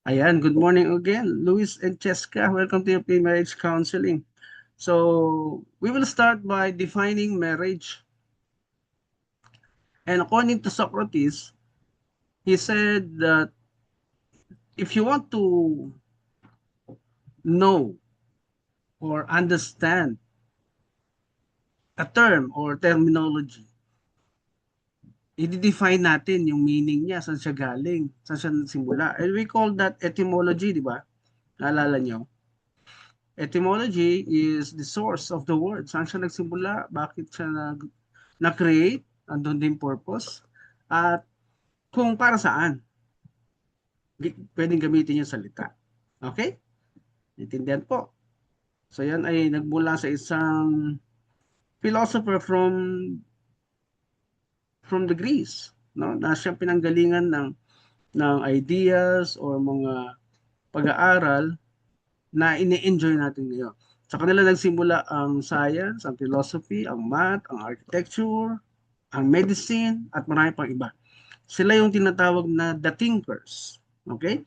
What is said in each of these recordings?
Ayan, good morning again, Luis and Cheska. Welcome to your pre-marriage counseling. So, we will start by defining marriage. And according to Socrates, he said that if you want to know or understand a term or terminology, i-define natin yung meaning niya, saan siya galing, saan siya simula. And we call that etymology, di ba? Naalala nyo? Etymology is the source of the word. Saan siya nagsimula? Bakit siya na-create? Andun din purpose. At kung para saan pwedeng gamitin yung salita. Okay? Intindihan po. So yan ay nagmula sa isang philosopher from the Greece, no? Na siyang pinanggalingan ng ideas or mga pag-aaral na ini-enjoy natin ngayon. Sa kanila nagsimula ang science, ang philosophy, ang math, ang architecture, ang medicine, at marami pang iba. Sila yung tinatawag na the thinkers. Okay?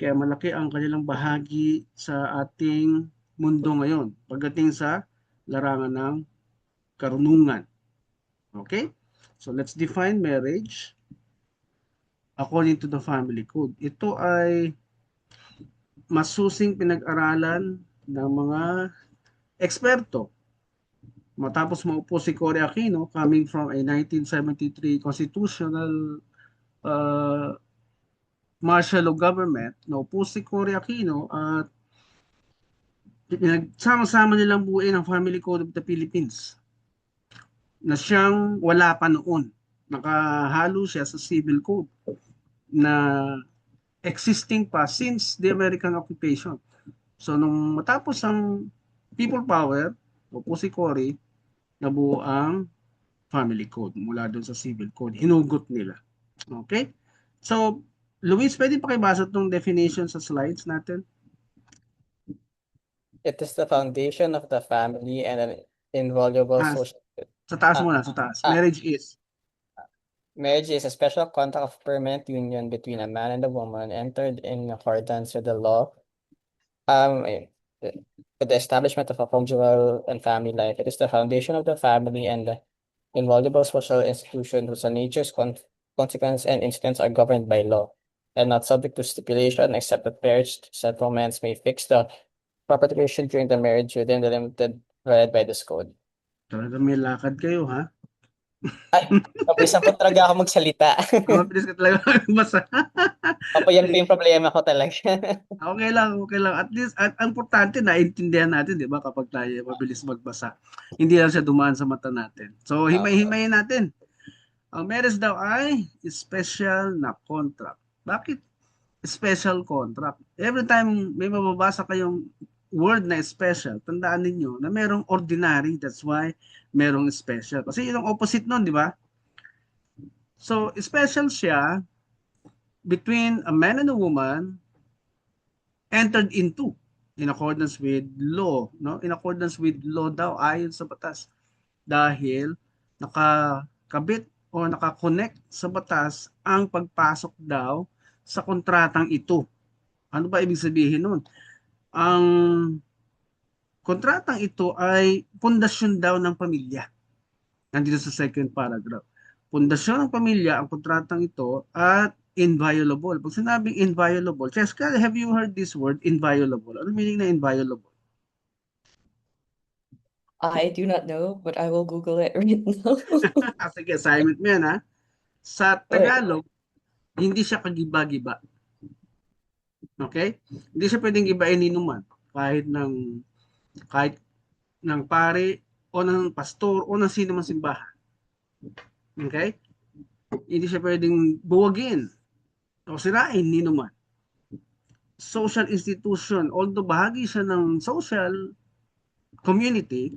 Kaya malaki ang kanilang bahagi sa ating mundo ngayon pagdating sa larangan ng karunungan. Okay? So let's define marriage according to the family code. Ito ay masusing pinag-aralan ng mga eksperto. Matapos maupo si Cory Aquino coming from a 1973 constitutional uh, martial law government, naupo si Cory Aquino at pinagsama-sama nilang buuin ang Family Code of the Philippines na siyang wala pa noon. Nakahalo siya sa civil code na existing pa since the American occupation. So nung matapos ang people power, upo si Cory, nabuo ang family code mula doon sa civil code. Hinugot nila. Okay? So, Luis, pwede pakibasa itong definition sa slides natin? It is the foundation of the family and an invaluable Ah, social. sa taas Uh, muna, sa taas. uh, Marriage is. Marriage is a special contract of permanent union between a man and a woman entered in accordance with the law. With the establishment of a conjugal and family life. It is the foundation of the family and the invaluable social institution whose natures, consequence, and incidents are governed by law and not subject to stipulation except that marriage settlements may fix the property ratio during the marriage within the limited provided by this code. Talaga may lakad kayo, ha? Ay, mabilisan po talaga ako magsalita. Mabilis ka talaga magbasa. Opo, yan po yung problema ko talaga. Okay lang, okay lang. At least, at ang importante, naintindihan natin, di ba, kapag tayo mabilis magbasa. Hindi lang siya dumaan sa mata natin. So, Opo. himay-himayin natin. Ang marriage daw ay special na contract. Bakit special contract? Every time may mababasa kayong word na special, tandaan ninyo na merong ordinary. That's why merong special. Kasi yun ang opposite nun, di ba? So, special siya between a man and a woman entered into in accordance with law, no? In accordance with law daw ayon sa batas. Dahil nakakabit o nakakonect sa batas ang pagpasok daw sa kontratang ito. Ano ba ibig sabihin nun? Ang kontratang ito ay pundasyon daw ng pamilya. Nandito sa second paragraph. Pundasyon ng pamilya ang kontratang ito at inviolable. Pag sinabing inviolable, Cheska, have you heard this word, inviolable? Ano meaning na inviolable? I do not know, but I will Google it right now. Sige, assignment mo yan, ha? Sa Okay. Tagalog, hindi siya kagiba-giba. Okay? Hindi siya pwedeng gibain ni numan kahit ng pare o ng pastor o ng sino man simbahan. Okay? Hindi siya pwedeng buwagin o sirain ni numan. Social institution, although bahagi siya ng social community,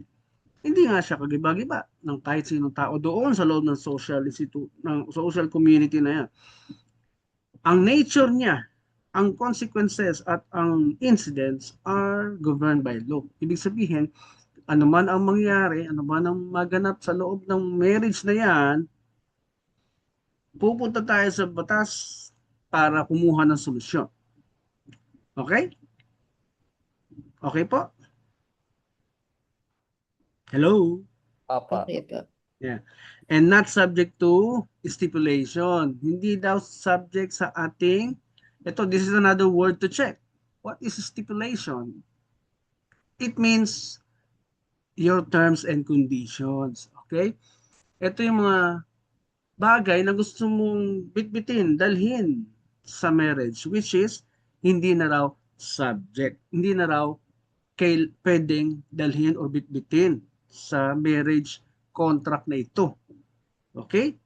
hindi nga siya kagiba-giba ng kahit sinong tao doon sa loob ng ng social community na yan. Ang nature niya, ang consequences at ang incidents are governed by law. Ibig sabihin, ano man ang mangyari, ano man ang maganap sa loob ng marriage na yan, pupunta tayo sa batas para kumuha ng solusyon. Okay? Okay po? Hello? Opo. Okay po. Yeah. And not subject to stipulation. Hindi daw subject sa ating, this is another word to check. What is stipulation? It means your terms and conditions. Okay? Ito yung mga bagay na gusto mong bitbitin, dalhin sa marriage, which is hindi na raw subject. Hindi na raw pwedeng dalhin o bitbitin sa marriage contract na ito. Okay?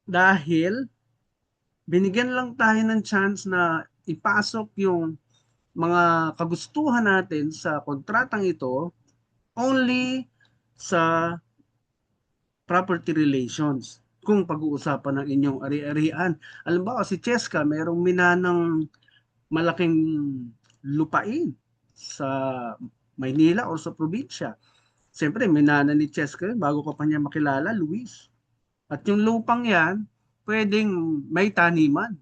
Dahil binigyan lang tayo ng chance na ipasok yung mga kagustuhan natin sa kontratang ito only sa property relations. Kung pag-uusapan ng inyong ari-arian. Alam ba, si Cheska, mayroong minanang malaking lupain sa Maynila o sa probinsya. Siyempre, minana ni Cheska bago ko pa niya makilala, Luis. At yung lupang yan, pwedeng may taniman.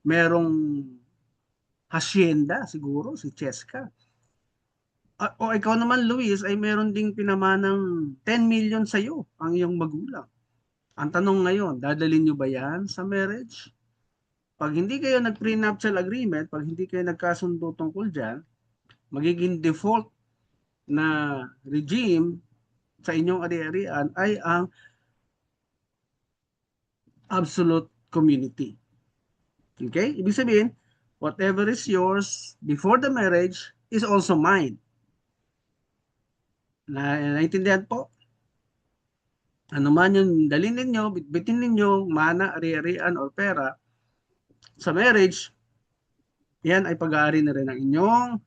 Merong hacienda siguro si Cheska. O ikaw naman, Luis, ay meron ding pinamanang 10 million sa iyo ang iyong magulang. Ang tanong ngayon, dadalhin nyo ba yan sa marriage? Pag hindi kayo nag-prenuptial agreement, pag hindi kayo nagkasundo tungkol dyan, magiging default na regime sa inyong ari-arian ay ang absolute community. Okay? Ibig sabihin, whatever is yours before the marriage is also mine. Naintindihan po? Ano man yung dalhin ninyo, bitbitin ninyo, mana, ari-arian, or pera, sa marriage, yan ay pag-aari na rin ng inyong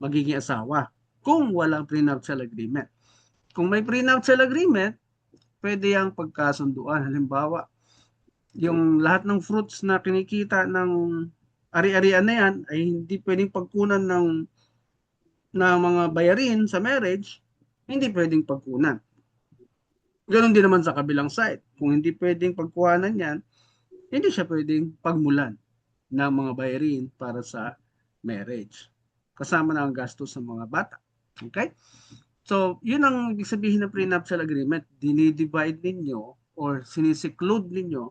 magiging asawa kung walang prenuptial agreement. Kung may prenuptial agreement, pwede yung pagkasunduan. Halimbawa, yung lahat ng fruits na kinikita ng ari-arian na yan ay hindi pwedeng pagkunan ng mga bayarin sa marriage, hindi pwedeng pagkunan. Ganon din naman sa kabilang side. Kung hindi pwedeng pagkuhanan yan, hindi siya pwedeng pagmulan ng mga bayarin para sa marriage. Kasama na ang gastos sa mga bata. Okay? So, yun ang ibig sabihin ng prenuptial agreement. Dinidivide ninyo or sinisiklude ninyo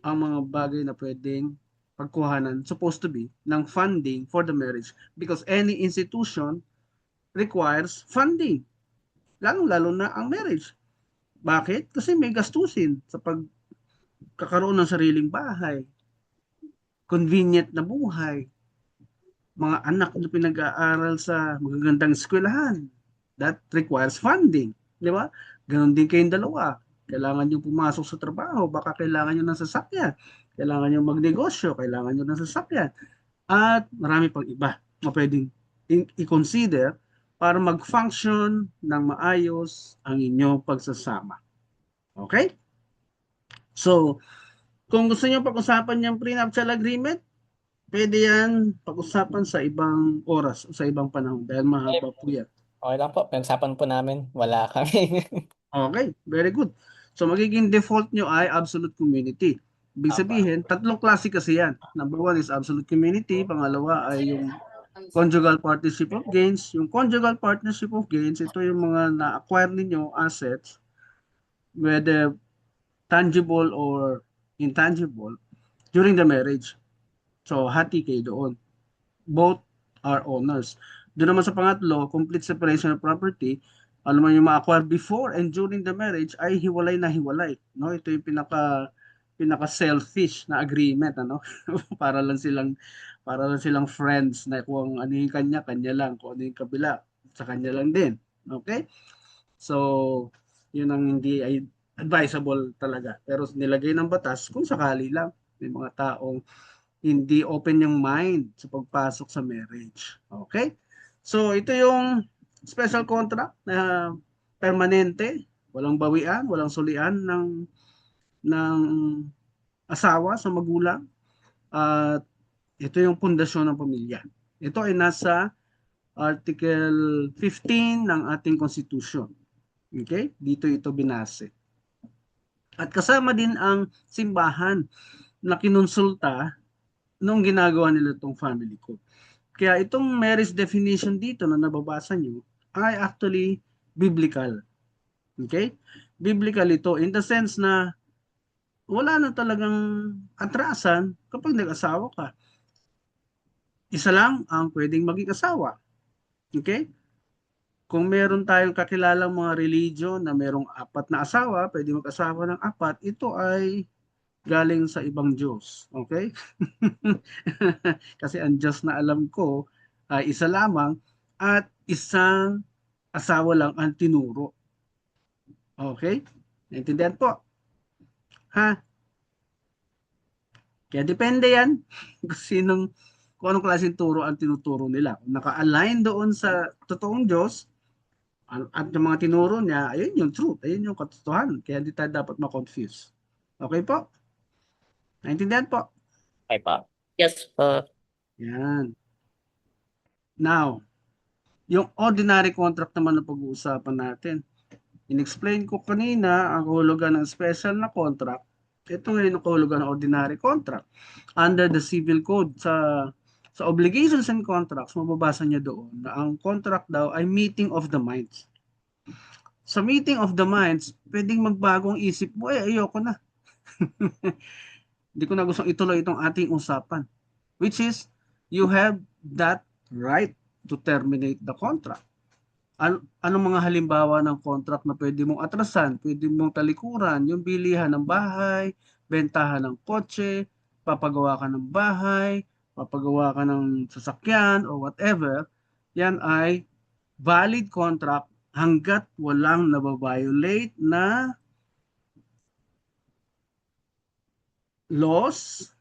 ang mga bagay na pwedeng pagkuhanan, supposed to be, ng funding for the marriage. Because any institution requires funding. Lalong-lalo na ang marriage. Bakit? Kasi may gastusin sa pagkakaroon ng sariling bahay, convenient na buhay, mga anak na pinag-aaral sa magagandang eskwelahan. That requires funding. Di ba? Ganon din kayong dalawa. Kailangan nyo pumasok sa trabaho, baka kailangan nyo ng sasakyan, kailangan nyo magnegosyo, kailangan nyo ng sasakyan, at marami pang iba na pwedeng i-consider para mag-function ng maayos ang inyong pagsasama. Okay? So, kung gusto nyo pag-usapan yung prenuptial agreement, pwede yan pag-usapan sa ibang oras o sa ibang panahon dahil mahaba po yan. Okay lang po. Pinagsapan po namin. Wala kami. Okay, very good. So, magiging default nyo ay absolute community. Ibig sabihin, tatlong klase kasi yan. Number one is absolute community. Pangalawa ay yung conjugal partnership of gains. Yung conjugal partnership of gains, ito yung mga na-acquire ninyo assets, whether tangible or intangible, during the marriage. So, hati kayo doon. Both are owners. Doon naman sa pangatlo, complete separation of property. Alam mo yung ma-acquire before and during the marriage ay hiwalay na hiwalay. No? Ito yung pinaka selfish na agreement, ano? para lang silang friends na kung ano yung kanya lang, kung ano yung kabila sa kanya lang din. Okay? So, yun ang hindi ay advisable talaga. Pero nilagay ng batas kung sakali lang may mga taong hindi open yung mind sa pagpasok sa marriage. Okay? So, ito yung special contract na permanente, walang bawian, walang sulian ng asawa sa magulang. At ito yung pundasyon ng pamilya. Ito ay nasa Article 15 ng ating Constitution. Okay? Dito ito binase. At kasama din ang simbahan na kinonsulta nung ginagawa nila itong family code. Kaya itong marriage definition dito na nababasa nyo ay actually biblical. Okay? Biblical ito in the sense na wala na talagang atrasan kapag nag-asawa ka. Isa lang ang pwedeng maging asawa. Okay? Kung meron tayong kakilalang mga religion na merong 4 na asawa, pwede mag-asawa ng 4, ito ay galing sa ibang Diyos. Okay? Kasi ang Diyos na alam ko ay isa lamang at isang asawa lang ang tinuro. Okay? Naintindihan po? Ha? Kaya depende yan kung anong klaseng turo ang tinuturo nila. Kung naka-align doon sa totoong Diyos at yung mga tinuro niya, ayun yung truth, ayun yung katotohanan. Kaya hindi tayo dapat ma-confuse. Okay po? Naintindihan po? Okay pa. Yes po. Yan. Now, yung ordinary contract naman na pag-uusapan natin. In-explain ko kanina ang kahulugan ng special na contract. Ito ngayon ang kahulugan ng ordinary contract. Under the Civil Code, sa obligations and contracts, mababasa niya doon na ang contract daw ay meeting of the minds. Sa meeting of the minds, pwedeng magbagong isip mo, ayoko na. Hindi ko na gustong ituloy itong ating usapan. Which is, you have that right to terminate the contract. Anong mga halimbawa ng contract na pwede mong atrasan, pwede mong talikuran, yung bilihan ng bahay, bentahan ng kotse, papagawa ka ng bahay, papagawa ka ng sasakyan or whatever, yan ay valid contract hanggat walang nababiolate na laws,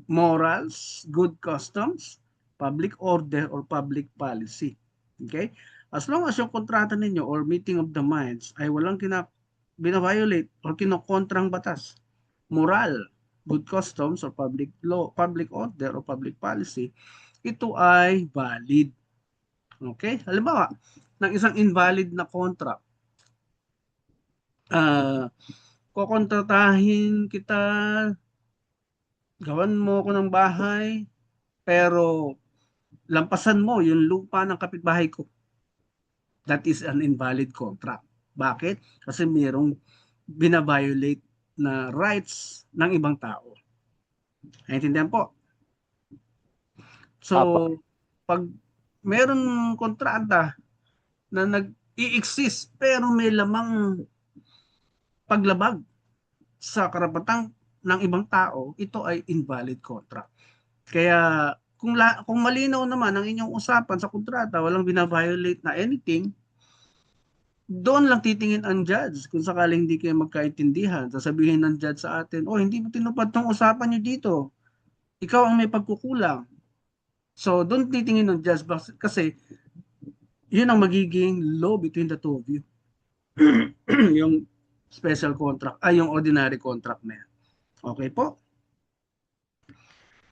morals, good customs, public order, or public policy. Okay? As long as yung kontrata ninyo or meeting of the minds ay walang binaviolate or kinokontrang batas, moral, good customs, or public law, public order, or public policy, ito ay valid. Okay? Halimbawa, ng isang invalid na contract, kukontratahin kita, gawan mo ko ng bahay, pero lampasan mo yung lupa ng kapitbahay ko. That is an invalid contract. Bakit? Kasi mayroong binaviolate na rights ng ibang tao. Naintindihan po? So, Apo. pag meron kontrata na nag-i-exist pero may lamang paglabag sa karapatang ng ibang tao, ito ay invalid contract. Kaya kung malinaw naman ang inyong usapan sa kontrata, walang binaviolate na anything, doon lang titingin ang judge kung sakaling hindi kayo magkaintindihan. Sasabihin ng judge sa atin, oh, hindi mo tinupad tong usapan nyo dito. Ikaw ang may pagkukulang. So, doon titingin ng judge kasi yun ang magiging law between the two of you. Yung special contract, yung ordinary contract na yan. Okay po?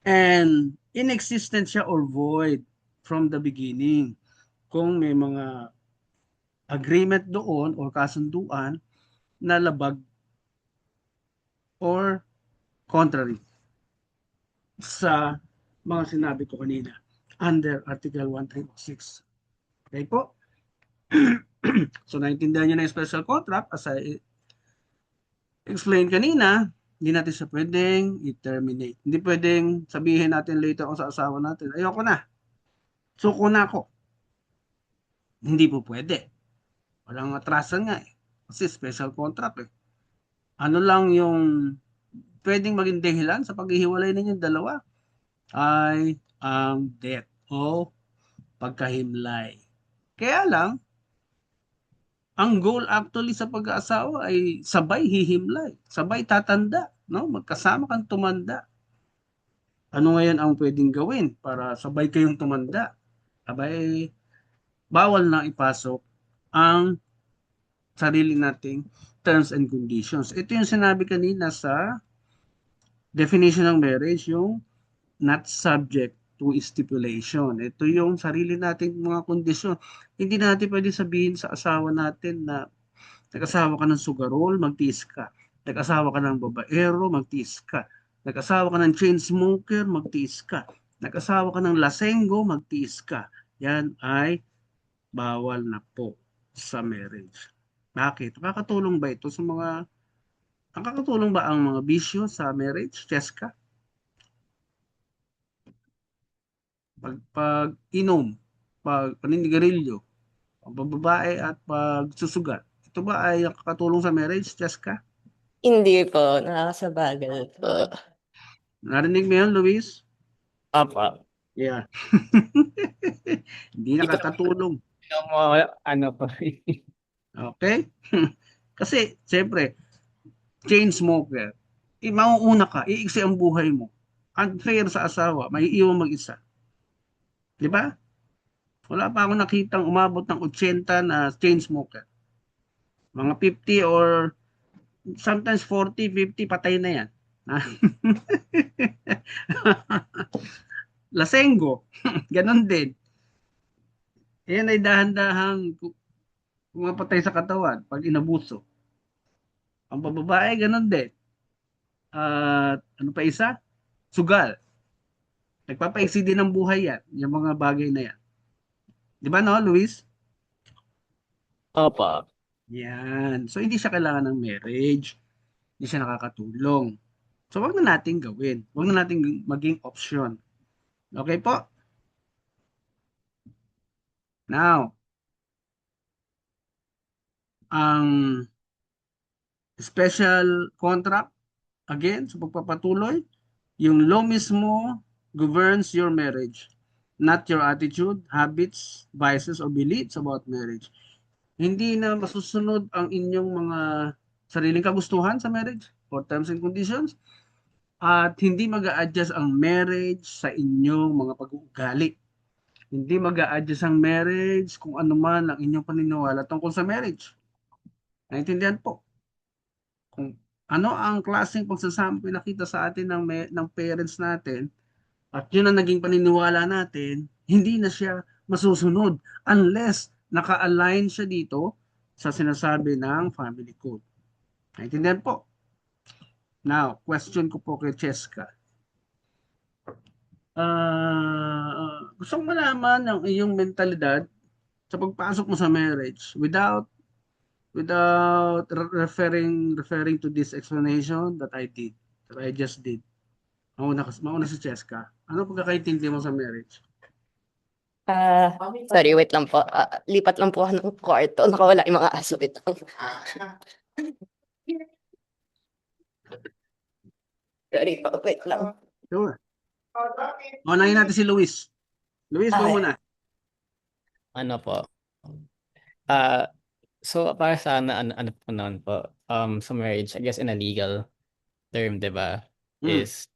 And inexistent siya or void from the beginning. Kung may mga agreement doon or kasunduan na labag or contrary sa mga sinabi ko kanina under Article 1306. Okay po? So, naintindihan nyo na yung special contract as I explained kanina, hindi natin siya pwedeng i-terminate. Hindi pwedeng sabihin natin later on sa asawa natin, ayoko na. Suko na ako. Hindi po pwede. Walang atrasan nga eh. Kasi special contract eh. Ano lang yung pwedeng maging dahilan sa paghihiwalay ninyong dalawa ay ang death o pagkahimlay. Kaya lang, ang goal actually sa pag-aasawa ay sabay hihimlay, sabay tatanda, no? Magkasama kang tumanda. Ano ngayon ang pwedeng gawin para sabay kayong tumanda? Abay, bawal na ipasok ang sarili nating terms and conditions. Ito yung sinabi kanina sa definition ng marriage, yung not subject to stipulation. Ito yung sarili nating mga kondisyon. Hindi natin pwede sabihin sa asawa natin na nag-asawa ka ng sugarol, magtiis ka. Nag-asawa ka ng babaero, magtiis ka. Nag-asawa ka ng chain smoker, magtiis ka. Nag-asawa ka ng lasenggo, magtiis ka. Yan ay bawal na po sa marriage. Bakit? Nakakatulong ba ang mga bisyo sa marriage, Cheska? Pag inom, pag paninigarilyo, pagbababae at pagsusugat. Ito ba ay nakakatulong sa marriage, Cheska? Hindi po, nakakasabagal po. Narinig mo yan, Luis? Opo. Yeah. Hindi Hindi ko naman nakakatulong. alam mo, ano po. Okay? Kasi, siyempre, chain smoker, mauuna ka, iiksi ang buhay mo. Unfair sa asawa, may iwan mag-isa. Di ba? Wala pa ako nakitang umabot ng 80 na chain smoker. Mga 50 or sometimes 40, 50, patay na yan. Lasenggo, ganon din. Yan ay dahan-dahang pumapatay sa katawan pag inabuso. Ang bababae, ganon din. At ano pa isa? Sugal. Nagpapaiksi din ng buhay yan, yung mga bagay na yan. Di ba no, Luis? Opo. Yan. So, hindi siya kailangan ng marriage. Hindi siya nakakatulong. So, wag na natin gawin. Wag na natin maging option. Okay po? Now, ang special contract, again, sa pagpapatuloy, yung law mismo governs your marriage, not your attitude, habits, vices, or beliefs about marriage. Hindi na masusunod ang inyong mga sariling kagustuhan sa marriage or terms and conditions, at hindi mag-a-adjust ang marriage sa inyong mga pag-uugali. Hindi mag-a-adjust ang marriage kung ano man ang inyong paniniwala tungkol sa marriage. Naintindihan po? Kung ano ang klaseng pagsasama pinakita sa atin ng parents natin, at yun ang naging paniniwala natin, hindi na siya masusunod unless naka-align siya dito sa sinasabi ng family code. Naintindihan po? Now, question ko po kay Cheska. Gusto kong malaman ang iyong mentalidad sa pagpasok mo sa marriage without referring to this explanation that I just did. Mauna si Cheska. Ano pagkakaintindi mo sa marriage? Sorry, wait lang po. Lipat lang po ako ng kwarto. Nakawala yung mga aso ito. Sorry po, wait lang. Sure. Unahin natin si Luis. Luis, Okay. mo muna. Ano po? So para sa ano po noon po, sa marriage, I guess in a legal term, di ba, is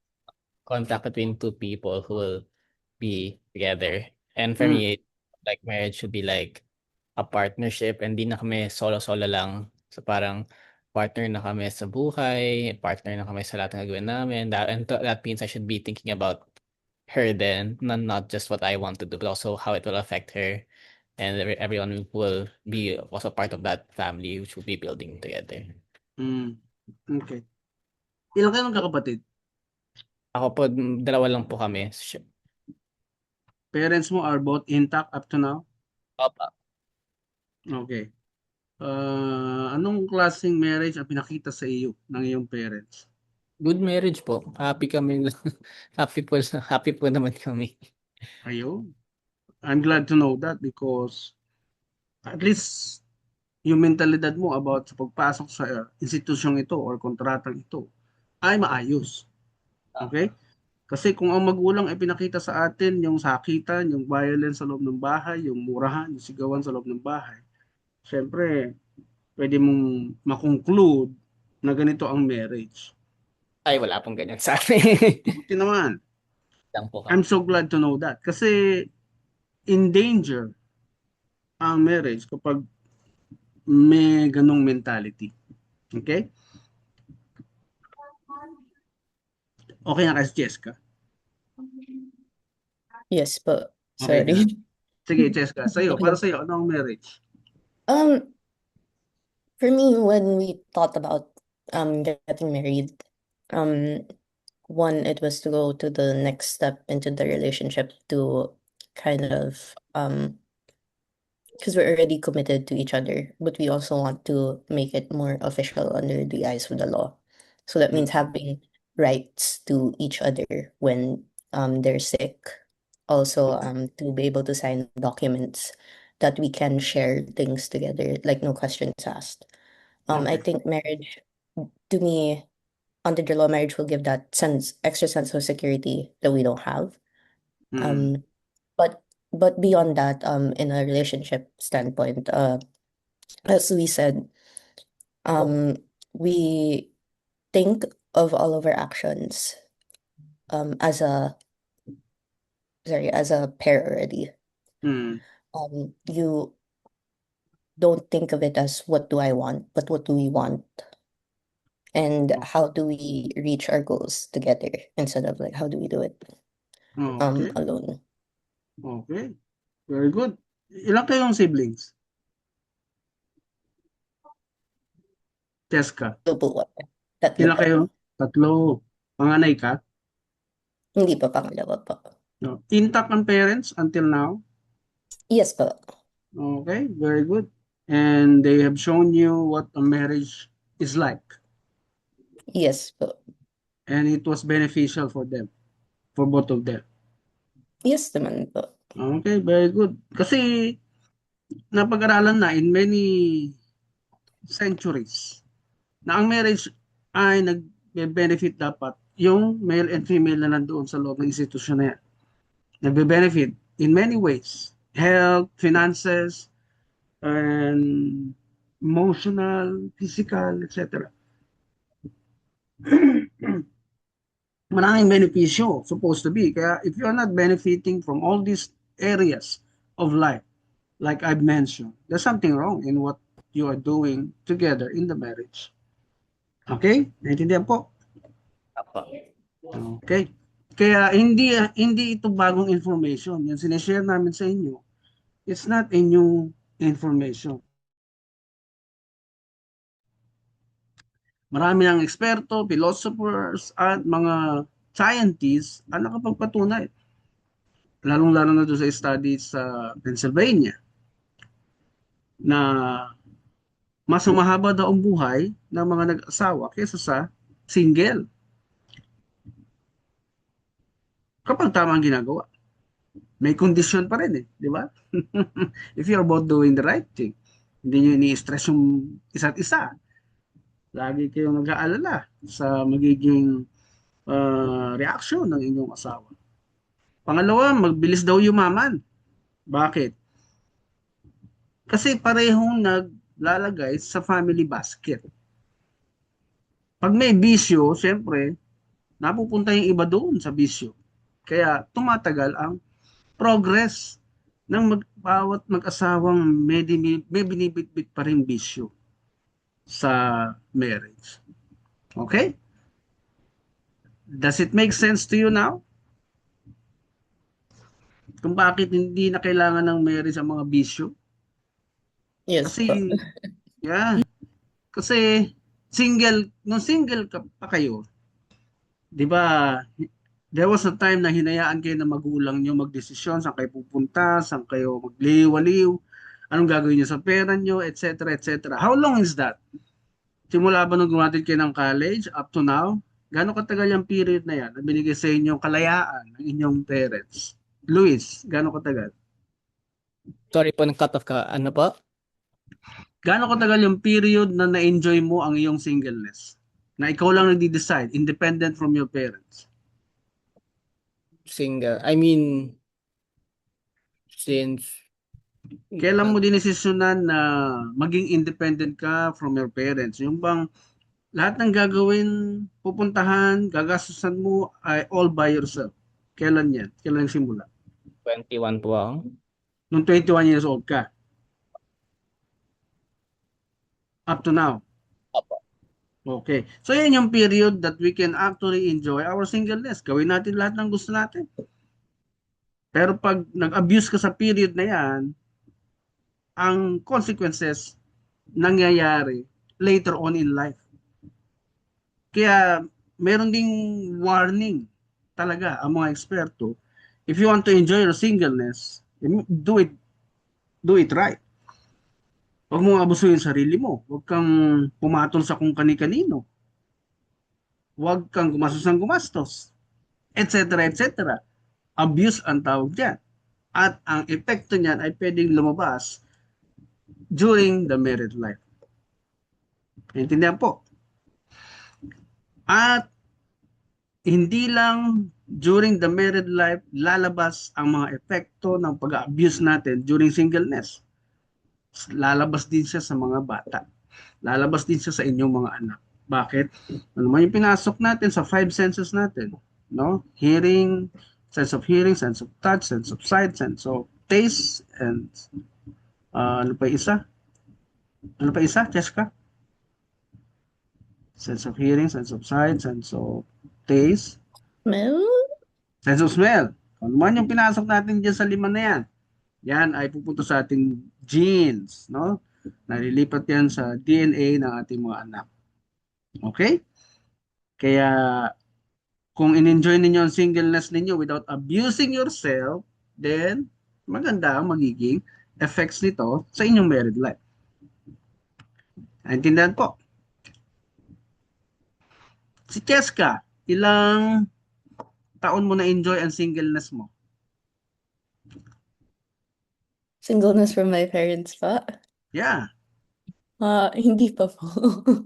contact between two people who will be together. And for me, like marriage should be like a partnership, and di na kami solo-solo lang. So parang partner na kami sa buhay, partner na kami sa lahat ng gagawin namin. And that means I should be thinking about her then, not just what I want to do, but also how it will affect her. And everyone will be also part of that family which will be building together. Okay. Ilan kayo magkakapatid? Ako po, dalawa lang po kami. Parents mo are both intact up to now? Opa. Okay. Anong klaseng marriage ang pinakita sa iyo ng iyong parents? Good marriage po. Happy kami. Happy po naman kami. Ayun. I'm glad to know that because at least yung mentalidad mo about sa pagpasok sa institusyong ito or kontratang ito ay maayos. Okay? Kasi kung ang magulang ay pinakita sa atin yung sakitan, yung violence sa loob ng bahay, yung murahan, yung sigawan sa loob ng bahay, syempre, pwede mong makonclude na ganito ang marriage. Ay, wala pong ganyan sa amin. Buti naman. Lang po I'm kami. so glad to know that. Kasi in danger ang marriage kapag may ganong mentality. Okay? Okay na kasi Cheska. Yes po. Okay Sorry. na. Sige, Cheska. Sa'yo, para sa'yo, ano ang marriage? For me, when we thought about getting married, one, it was to go to the next step into the relationship to kind of because we're already committed to each other, but we also want to make it more official under the eyes of the law. So that means having rights to each other when they're sick. Also, to be able to sign documents that we can share things together, like no questions asked. I Okay. think marriage, to me, under the law, marriage will give that extra sense of security that we don't have. Mm. Um, but beyond that, in a relationship standpoint, as we said, um, we think of all of our actions as a as a pair already. Mm. You don't think of it as what do I want, but what do we want, and how do we reach our goals together instead of like how do we do it Okay. alone. Okay. Very good. Ilan kayong siblings? Cheska. So po, tatlo Ilan po. kayo? Tatlo. Panganay ka? Hindi pa pangalawa po. No. Intact ang parents until now? Yes po. Okay, very good. And they have shown you what a marriage is like. Yes po. And it was beneficial for them, for both of them. Yes naman po. Okay, very good. Kasi napag-aralan na in many centuries na ang marriage ay nagbe-benefit dapat yung male and female na nandoon sa loob ng institusyon na yan. Nagbe-benefit in many ways. Health, finances, and emotional, physical, etc. Maraming benepisyo supposed to be. Kaya if you're not benefiting from all these areas of life, like I've mentioned, there's something wrong in what you are doing together in the marriage. Okay? Naintindihan po? Apo. Okay. Kaya hindi ito bagong information. Yung sinishare namin sa inyo, it's not a new information. Marami ng eksperto, philosophers, at mga scientists ang nakapagpatunay. Lalong-lalo na doon sa studies sa Pennsylvania na mas humahaba daw ang buhay ng mga nag-asawa kaysa sa single kapag tama ang ginagawa. May kondisyon pa rin eh, di ba? If you're both doing the right thing, hindi nyo ini-stress yung isa't isa. Lagi kayong nag-aalala sa magiging reaksyon ng inyong asawa. Pangalawa, magbilis daw yumaman. Bakit? Kasi parehong naglalagay sa family basket. Pag may bisyo, siyempre, napupunta yung iba doon sa bisyo. Kaya tumatagal ang progress ng bawat mag-asawang may binibitbit pa rin bisyo sa marriage. Okay? Does it make sense to you now? Kung bakit hindi na kailangan ng marriage ang mga bisyo? Yes Kasi, po. yeah, kasi nung single ka pa kayo, di ba, there was a time na hinayaan kayo ng magulang nyo magdesisyon saan kayo pupunta, saan kayo magliwaliw, anong gagawin nyo sa pera nyo, etc. etc. How long is that? Simula ba nung graduate kayo ng college up to now? Gano'ng katagal yung period na yan na binigay sa inyo kalayaan ng inyong parents? Luis, gano'ng katagal? Sorry po, nag-cut off ka. Ano po? Gano'ng katagal yung period na na-enjoy mo ang iyong singleness? Na ikaw lang nagde-decide, independent from your parents? Single. I mean, since Kailan mo dinesisyonan na maging independent ka from your parents? Yung bang lahat ng gagawin, pupuntahan, gagastusan mo ay all by yourself. Kailan yan? Kailan simula? 21 po ako. Nung 21 years old ka? Up to now? Opo. Okay. So yan yung period that we can actually enjoy our singleness. Gawin natin lahat ng gusto natin. Pero pag nag-abuse ka sa period na yan, ang consequences nangyayari later on in life. Kaya meron ding warning talaga ang mga eksperto. If you want to enjoy your singleness, do it right. Huwag mong abusuin yung sarili mo. Huwag kang pumatol sa kung kani-kanino. Huwag kang gumastos ng gumastos, etc. etc. Abuse ang tawag dyan. At ang epekto niyan ay pwedeng lumabas during the married life. Naintindihan po? At hindi lang during the married life lalabas ang mga epekto ng pag-abuse natin during singleness. Lalabas din siya sa mga bata. Lalabas din siya sa inyong mga anak. Bakit? Ano man yung pinasok natin sa 5 senses natin, no? Hearing, sense of hearing, sense of touch, sense of sight, sense of taste, and ano pa isa? Ano pa isa, Cheska? Sense of hearing, sense of sight, sense of taste, Well, sense of smell. Kung ano man yung pinasok natin dyan sa 5 na yan, yan ay pupunta sa ating genes, no? Nalilipat yan sa DNA ng ating mga anak. Okay? Kaya kung in-enjoy ninyo ang singleness ninyo without abusing yourself, then maganda ang magiging effects nito sa inyong married life. Naintindihan po? Si Cheska, ilang taon mo na-enjoy ang singleness mo? singleness from my parents pa? Yeah. Hindi pa po.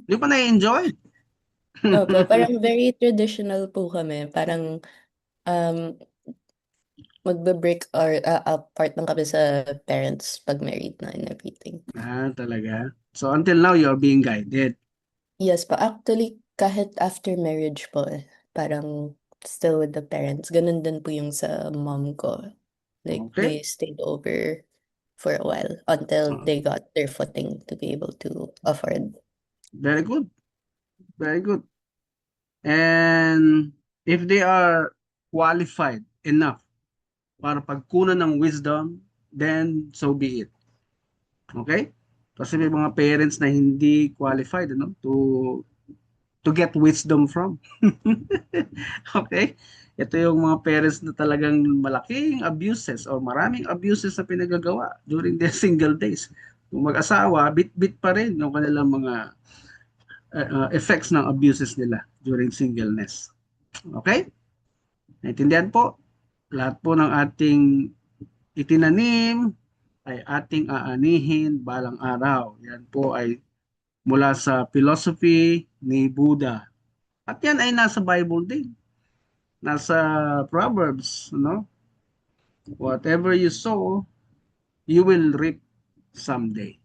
Di pa na-enjoy? Opo, parang very traditional po kami. Parang um, magbe-break or apart lang kami sa parents pag married na and everything. Talaga. So until now, you're being guided. Yes pa, actually, kahit after marriage po, parang still with the parents. Ganun din po yung sa mom ko. Like, Okay? they stayed over for a while until they got their footing to be able to afford. Very good. Very good. And if they are qualified enough para pagkunan ng wisdom, then so be it. Okay? Kasi may mga parents na hindi qualified to get wisdom from. Okay? Ito yung mga parents na talagang malaking abuses or maraming abuses na pinagagawa during their single days. Kung mag-asawa, bit-bit pa rin yung kanilang mga effects ng abuses nila during singleness. Okay? Naintindihan po? Lahat po ng ating itinanim ay ating aanihin balang araw. Yan po ay mula sa philosophy ni Buddha. At yan ay nasa Bible din. Nasa Proverbs, no? Whatever you sow, you will reap someday.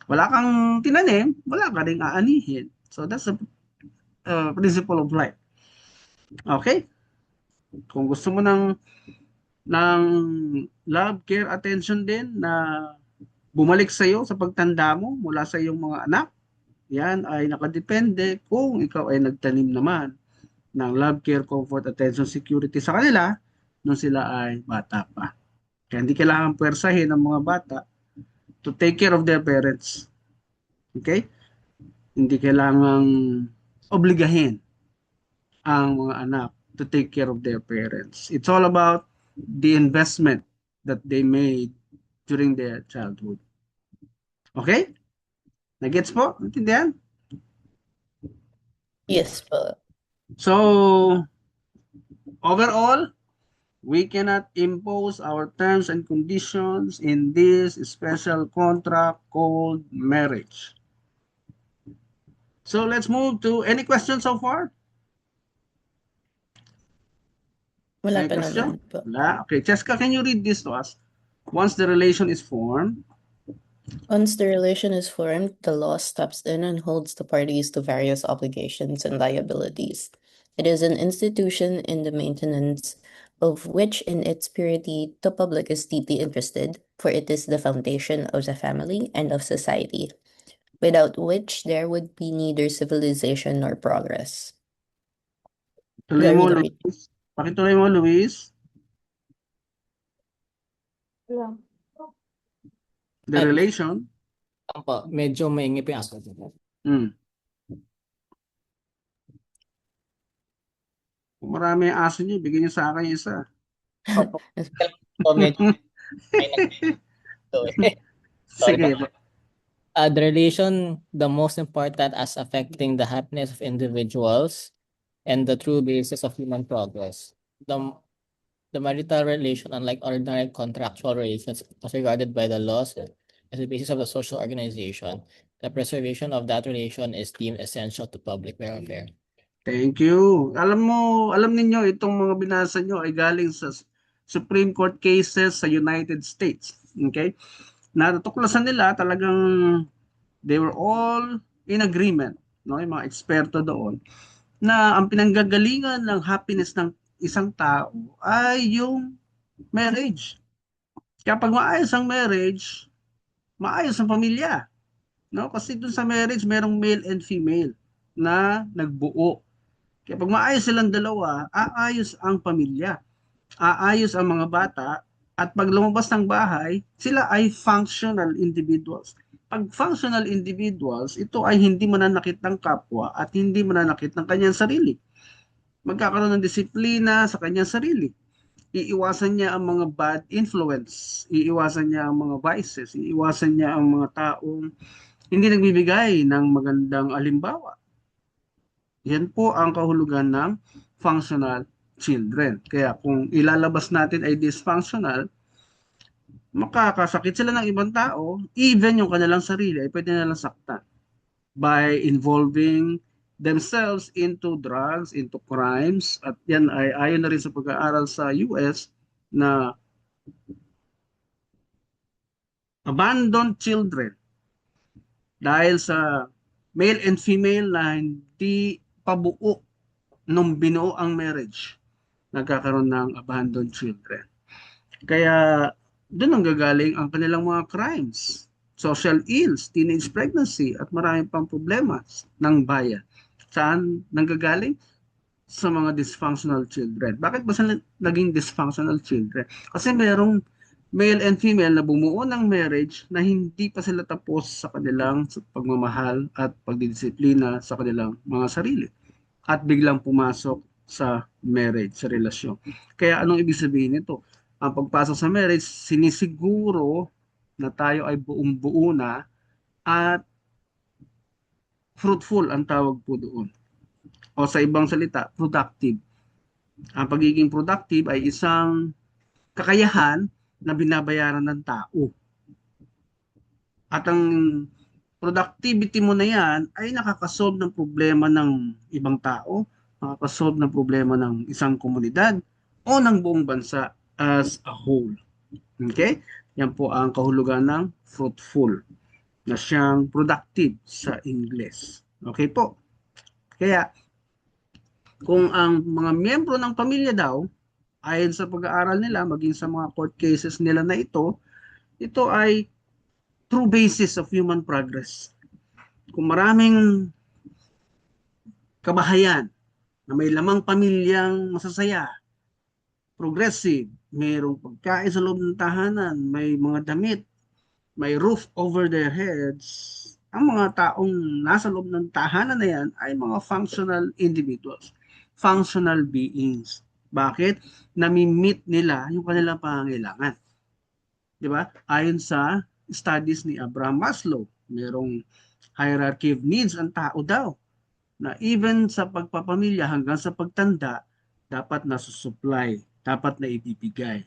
Wala kang tinanim, wala ka ring aanihin. So that's the principle of life. Okay? Kung gusto mo ng love, care, attention din na bumalik sa iyo sa pagtanda mo mula sa iyong mga anak, yan ay nakadepende kung ikaw ay nagtanim naman ng love, care, comfort, attention, security sa kanila nung sila ay bata pa. Kaya hindi kailangan puwersahin ng mga bata to take care of their parents. Okay? Hindi kailangang obligahin ang mga anak to take care of their parents. It's all about the investment that they made during their childhood. Okay? Nagets po? Intindihan? Yes po. So, overall, we cannot impose our terms and conditions in this special contract called marriage. So, let's move to any questions so far? Wala Any pa question? naman po. Wala? Okay, Cheska, can you read this to us? Once the relation is formed, Once the relation is formed, the law steps in and holds the parties to various obligations and liabilities. It is an institution in the maintenance of which in its purity the public is deeply interested, for it is the foundation of the family and of society, without which there would be neither civilization nor progress. tuloy mo, Read. Luis. Pakituloy mo, Luis. The Ay. relation. Medyo maingip yung aso. Mm. Kung marami yung aso niyo, bigyan niyo sa akin yung isa. Opo. So, medyo may nagto eh. Sorry Sige. po. The relation, the most important as affecting the happiness of individuals and the true basis of human progress. The marital relation, unlike ordinary contractual relations, was regarded by the laws as the basis of the social organization. The preservation of that relation is deemed essential to public welfare. Thank you. Alam ninyo, itong mga binasa nyo ay galing sa Supreme Court cases sa United States. Okay? Natutuklasan nila talagang they were all in agreement, no? Yung mga eksperto doon, na ang pinanggagalingan ng happiness ng isang tao ay yung marriage. Kaya pag maayos ang marriage, maayos ang pamilya. No? Kasi dun sa marriage, merong male and female na nagbuo. Kaya pag maayos silang dalawa, aayos ang pamilya, aayos ang mga bata, at pag lumabas ng bahay, sila ay functional individuals. Pag functional individuals, ito ay hindi mananakit ng kapwa at hindi mananakit ng kanyang sarili. Magkakaroon ng disiplina sa kanyang sarili. Iiwasan niya ang mga bad influence, iiwasan niya ang mga vices, iiwasan niya ang mga taong hindi nagbibigay ng magandang alimbawa. Yan po ang kahulugan ng functional children. Kaya kung ilalabas natin ay dysfunctional, makakasakit sila ng ibang tao, even yung kanilang sarili ay pwede nilang saktan by involving themselves into drugs, into crimes, at yan ay ayon na rin sa pag-aaral sa US na abandoned children dahil sa male and female na hindi pabuo nung binuo ang marriage, nagkakaroon ng abandoned children. Kaya doon ang gagaling ang kanilang mga crimes, social ills, teenage pregnancy, at marami pang problema ng bayan. Saan nanggagaling? Sa mga dysfunctional children. Bakit ba sila naging dysfunctional children? Kasi merong male and female na bumuo ng marriage na hindi pa sila tapos sa kanilang pagmamahal at pagdidisiplina sa kanilang mga sarili. At biglang pumasok sa marriage, sa relasyon. Kaya anong ibig sabihin nito? Ang pagpasok sa marriage, sinisiguro na tayo ay buong-buo na at fruitful ang tawag po doon. O sa ibang salita, productive. Ang pagiging productive ay isang kakayahan na binabayaran ng tao. At ang productivity mo na yan ay nakakasolve ng problema ng ibang tao, nakakasolve ng problema ng isang komunidad o ng buong bansa as a whole. Okay? Yan po ang kahulugan ng fruitful, na siyang productive sa Ingles. Okay po? Kaya, kung ang mga miyembro ng pamilya daw, ayon sa pag-aaral nila, maging sa mga court cases nila na ito ay true basis of human progress. Kung maraming kabahayan na may lamang pamilyang masasaya, progressive, mayroong pagkain sa loob ng tahanan, may mga damit, may roof over their heads, ang mga taong nasa loob ng tahanan na yan ay mga functional individuals, functional beings. Bakit? Nami-meet nila yung kanilang pangangailangan. Di ba? Ayon sa studies ni Abraham Maslow, merong hierarchy of needs ang tao daw, na even sa pagpapamilya hanggang sa pagtanda, dapat nasusupply, dapat na ibibigay.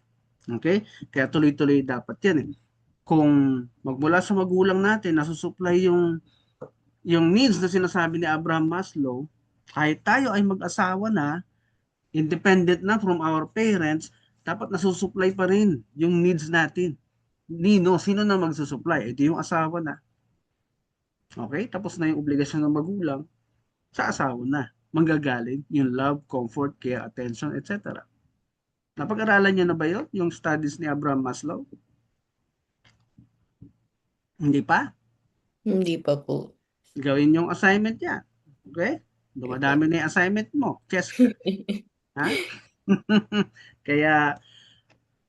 Okay? Kaya tuloy-tuloy dapat yan eh. Kung magmula sa magulang natin, nasusupply yung needs na sinasabi ni Abraham Maslow, kahit tayo ay mag-asawa na, independent na from our parents, dapat nasusupply pa rin yung needs natin. Sino na magsusupply? Ito yung asawa na. Okay? Tapos na yung obligasyon ng magulang, sa asawa na. Manggagaling yung love, comfort, care, attention, etc. Napag-aralan niyo na ba yun? Yung studies ni Abraham Maslow? Hindi pa? Hindi pa po. Gawin yung assignment yan. Okay? Dumadami na yung assignment mo. Chess ka. Ha? Kaya,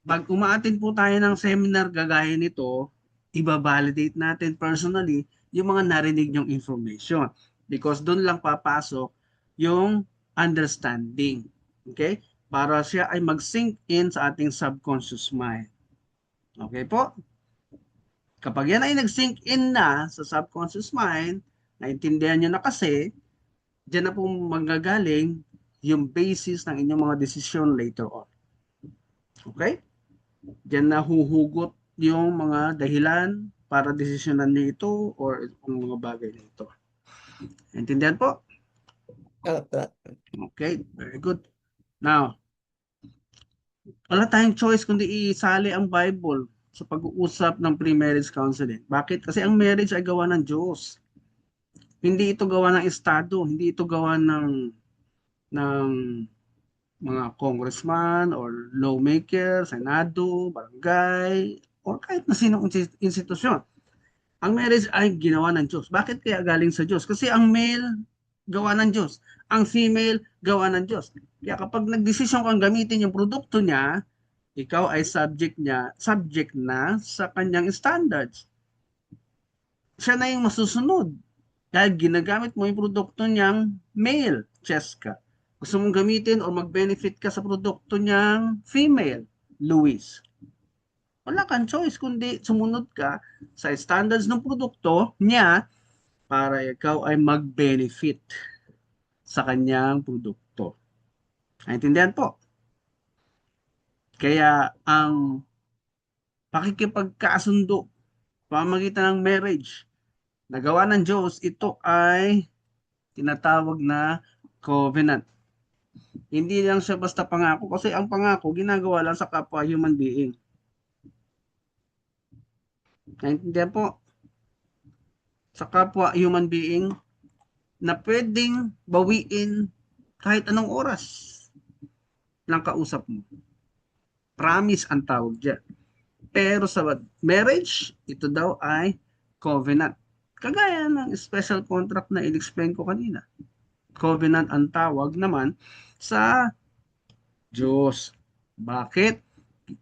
pag umaattend po tayo ng seminar gagaya nito, iba-validate natin personally yung mga narinig nyong information. Because doon lang papasok yung understanding. Okay? Para siya ay mag-sink in sa ating subconscious mind. Okay po? Kapag yan ay nag-sink in na sa subconscious mind, naintindihan nyo na kasi, dyan na po magagaling yung basis ng inyong mga desisyon later on. Okay? Diyan na huhugot yung mga dahilan para desisyonan niyo ito or ang mga bagay na ito. Intindihan po? Okay, very good. Now, wala tayong choice kundi isali ang Bible sa pag-uusap ng pre-marriage counseling. Bakit? Kasi ang marriage ay gawa ng Diyos. Hindi ito gawa ng estado, hindi ito gawa ng mga congressman or lawmaker, senado, barangay, or kahit na sinong institusyon. Ang marriage ay ginawa ng Diyos. Bakit kaya galing sa Diyos? Kasi ang male, gawa ng Diyos. Ang female, gawa ng Diyos. Kaya kapag nagdesisyon kang gamitin yung produkto niya, ikaw ay subject na sa kanyang standards. Siya na yung masusunod. Dahil ginagamit mo yung produkto niyang male, Cheska. Gusto mong gamitin o mag-benefit ka sa produkto niyang female, Luis. Wala kang choice kundi sumunod ka sa standards ng produkto niya para ikaw ay mag-benefit sa kanyang produkto. Naintindihan po? Kaya ang pakikipagkasundo pamagitan ng marriage na gawa ng Diyos, ito ay tinatawag na covenant. Hindi lang siya basta pangako kasi ang pangako ginagawa lang sa kapwa human being. Naintindihan po? Sa kapwa human being na pwedeng bawiin kahit anong oras ng kausap mo. Promise ang tawag dyan. Pero sa marriage, ito daw ay covenant. Kagaya ng special contract na in-explain ko kanina. Covenant ang tawag naman sa Diyos. Bakit?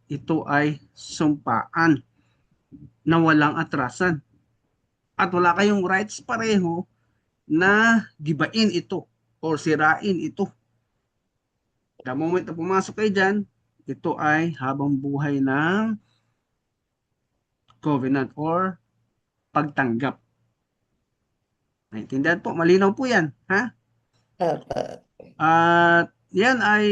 Ito ay sumpaan na walang atrasan. At wala kayong rights pareho na gibain ito or sirain ito. The moment na pumasok kayo dyan, ito ay habang buhay ng covenant or pagtanggap. Naintindihan po? Malinaw po yan. Ha? At yan ay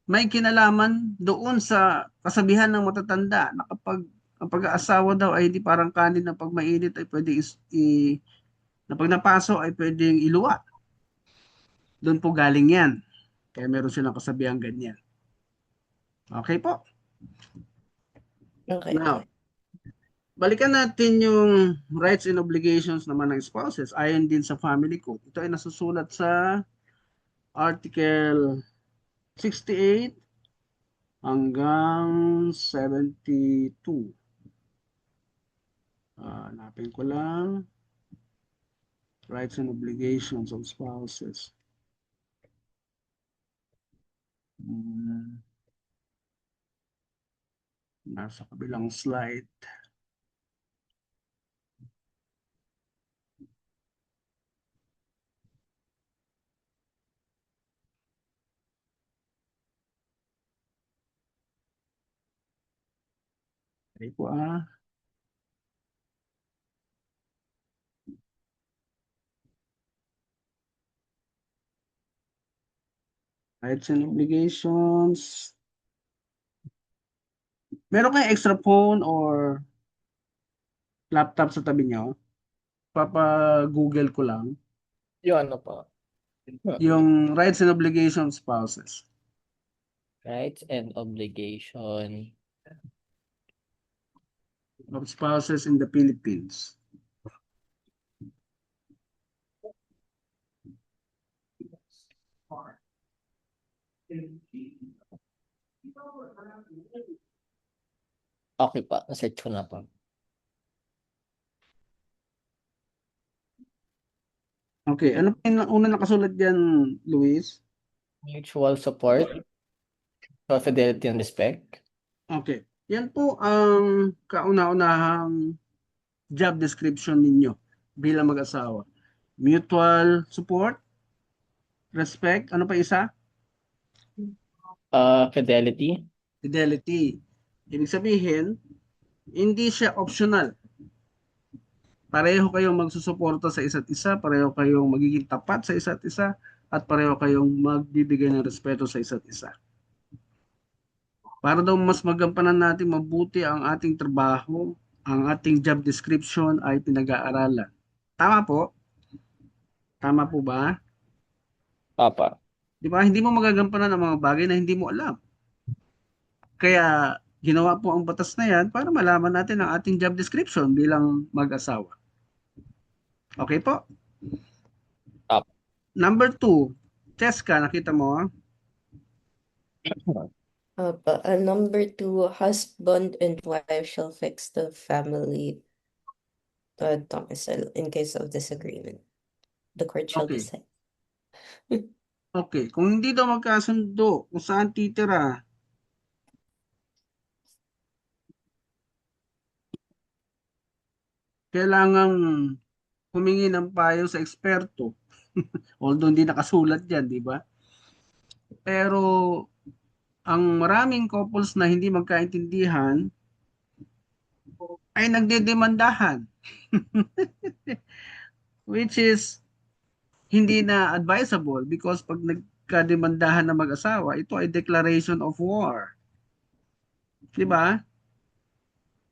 may kinalaman doon sa kasabihan ng matatanda na kapag ang pag-aasawa daw ay hindi parang kanin na pag mainit ay pwede na pag napaso ay pwedeng iluwa. Doon po galing yan. Kaya meron silang kasabihan ganyan. Okay po? Okay. Now, balikan natin yung rights and obligations naman ng spouses ayon din sa family code. Ito ay nasusulat sa Article 68 hanggang 72. Hanapin ko lang. Rights and obligations of spouses. Nasa kabilang slide. Okay po Rights and obligations. Meron kayong extra phone or laptop sa tabi nyo? Papa-google ko lang. Yung ano po? Yung rights and obligations spouses. Rights and obligation. Of spouses in the Philippines. Okay pa, nasearch ko na po. Okay, ano pa yung una nakasulat dyan, Luis? Mutual support, fidelity and respect. Okay. Yan po ang kauna-unahang job description ninyo bilang mag-asawa. Mutual support, respect, ano pa isa? Fidelity. Fidelity. Ibig sabihin, hindi siya optional. Pareho kayong magsusuporta sa isa't isa, pareho kayong magiging tapat sa isa't isa, at pareho kayong magbibigay ng respeto sa isa't isa. Para daw mas magampanan natin mabuti ang ating trabaho, ang ating job description ay pinag-aaralan. Tama po? Tama po ba? Papa. Di ba? Hindi mo magagampanan ang mga bagay na hindi mo alam. Kaya ginawa po ang batas na yan para malaman natin ang ating job description bilang mag-asawa. Okay po? Papa. Number 2, Cheska, nakita mo? Number 2, husband and wife shall fix the family domicile in case of disagreement. The court shall Okay. decide. Okay. Kung hindi daw magkasundo kung saan titira, kailangang humingi ng payo sa eksperto. Although hindi nakasulat yan, di ba? Pero ang maraming couples na hindi magkaintindihan ay nagdedemandahan. Which is hindi na advisable because pag nagkademandahan na mag-asawa, ito ay declaration of war. Di ba?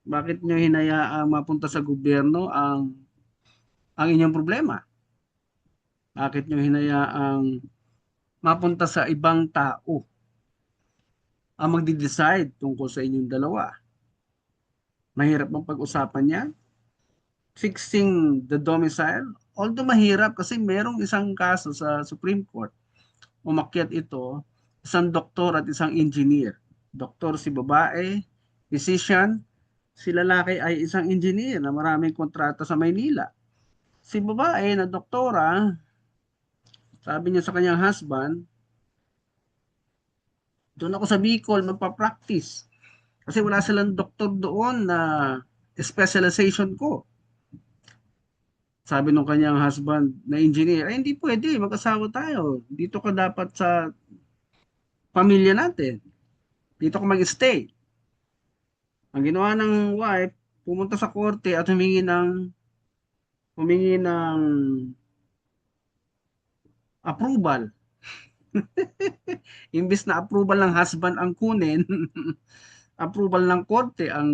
Bakit nyo hinayaang mapunta sa gobyerno ang inyong problema? Bakit nyo hinayaang mapunta sa ibang tao ang magdi-decide tungkol sa inyong dalawa? Mahirap bang pag-usapan yan? Fixing the domicile? Although mahirap kasi merong isang kaso sa Supreme Court. Umakyat ito, isang doktor at isang engineer. Doktor si babae, physician, si lalaki ay isang engineer na maraming kontrata sa Maynila. Si babae na doktora, sabi niya sa kanyang husband, doon ako sa Bicol magpa-practice. Kasi wala silang doktor doon na specialization ko. Sabi nung kanyang husband na engineer, ay hindi pwede, mag-asawa tayo. Dito ka dapat sa pamilya natin. Dito ka mag-stay. Ang ginawa ng wife, pumunta sa korte at humingi ng approval. Imbis na approval ng husband ang kunin, approval ng korte ang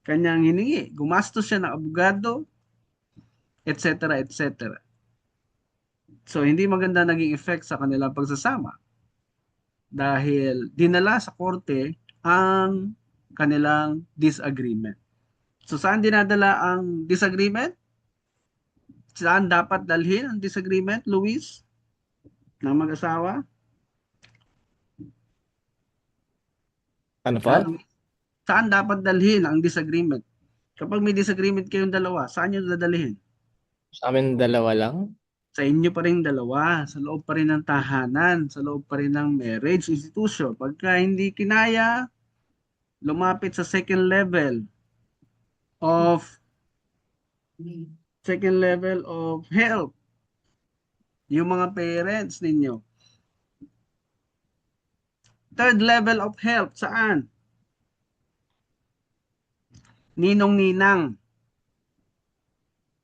kanyang hiningi. Gumastos siya ng abogado, etc. etc. So, hindi maganda naging effect sa kanilang pagsasama. Dahil dinala sa korte ang kanilang disagreement. So, saan dinadala ang disagreement? Saan dapat dalhin ang disagreement, Luis, ng mag-asawa? Ano po? Saan dapat dalhin ang disagreement? Kapag may disagreement kayong dalawa, saan nyo dadalhin? Sa amin dalawa lang. Sa inyo pa rin dalawa, sa loob pa rin ng tahanan, sa loob pa rin ng marriage institution. Pagka hindi kinaya, lumapit sa second level of help. Yung mga parents ninyo. Third level of help, saan? Ninong-ninang.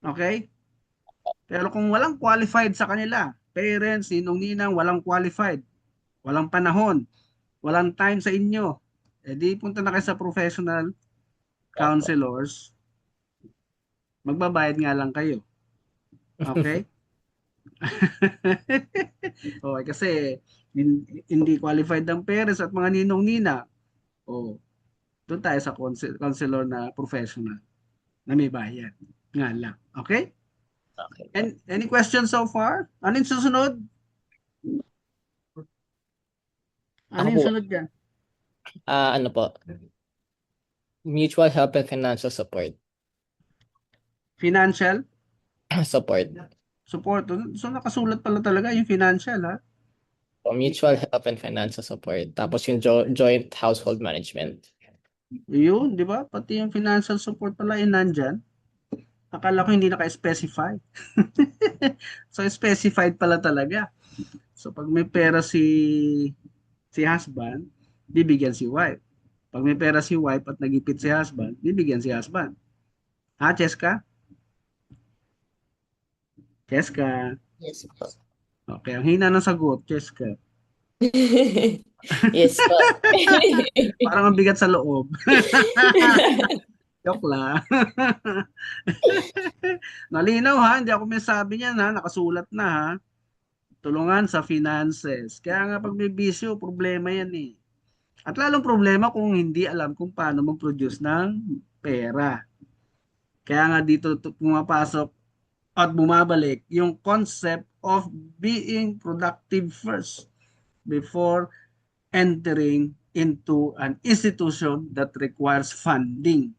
Okay? Pero kung walang qualified sa kanila, parents, ninong-ninang, walang qualified, walang panahon, walang time sa inyo, edi punta na kayo sa professional counselors, magbabayad nga lang kayo. Okay? Okay, kasi hindi qualified ang parents at mga ninong-nina. O, doon tayo sa counselor na professional na may bayad. Nga lang. Okay? Okay. And any questions so far? Ano yung susunod? Ano yung Ako po. sunod dyan? Ano po? Mutual help and financial support. Financial Support. support. So nakasulat pala talaga yung financial, ha? So, mutual help and financial support. Tapos yung joint household management. Yun, di ba? Pati yung financial support pala ay nandyan. Akala ko hindi naka-specify. So specified pala talaga. So pag may pera si si husband, bibigyan si wife. Pag may pera si wife at nagipit si husband, bibigyan si husband. Ha, Cheska? Cheska. Yes po. Okay, ang hina ng sagot, Cheska. Yes po. Parang ang bigat sa loob. Joke lang. Nalinaw ha, hindi ako may sabi niyan ha, nakasulat na ha. Tulungan sa finances. Kaya nga pag may bisyo, problema yan eh. At lalong problema kung hindi alam kung paano mag-produce ng pera. Kaya nga dito pumapasok at bumabalik yung concept of being productive first before entering into an institution that requires funding.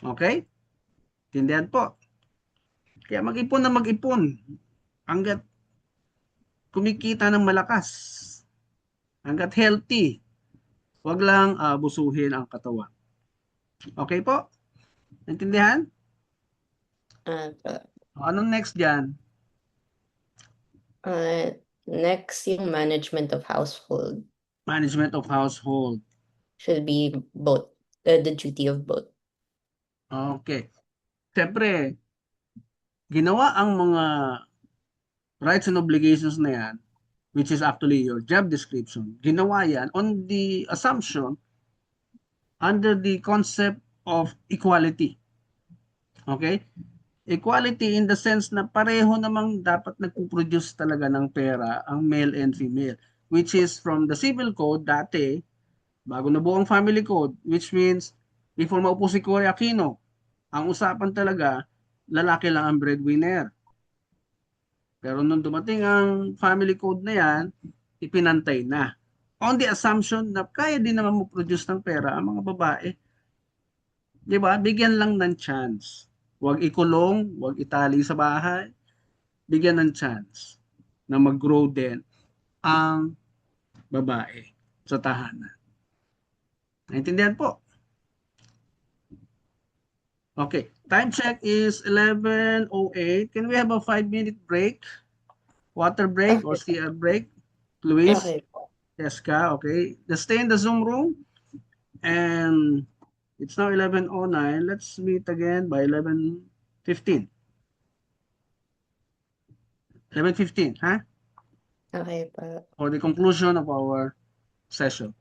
Okay? Tindihan po. Kaya mag-ipon na mag-ipon hanggat kumikita ng malakas, hanggat healthy. Huwag lang busuhin ang katawan. Okay po? Naintindihan? Anong next dyan? Next, yung management of household Management of household. should be both, the duty of both. Okay. Siyempre, ginawa ang mga rights and obligations na yan, which is actually your job description, ginawa yan on the assumption under the concept of equality. Okay? Equality in the sense na pareho namang dapat nagpo-produce talaga ng pera ang male and female, which is from the civil code dati, bago nabuo ang family code, which means before maupo si Cory Aquino, ang usapan talaga, lalaki lang ang breadwinner. Pero nung dumating ang family code na yan, ipinantay na. On the assumption na kaya din naman mag-produce ng pera ang mga babae. Di ba? Bigyan lang ng chance. Huwag ikulong, huwag itali sa bahay. Bigyan ng chance na mag-grow din ang babae sa tahanan. Naintindihan po? Okay. Time check is 11:08. Can we have a 5-minute break? Water break or CR break? Luis? Okay. Jessica, okay. Just stay in the Zoom room. And it's now 11:09. Let's meet again by 11:15. 11:15, huh? Okay pa. For the conclusion of our session.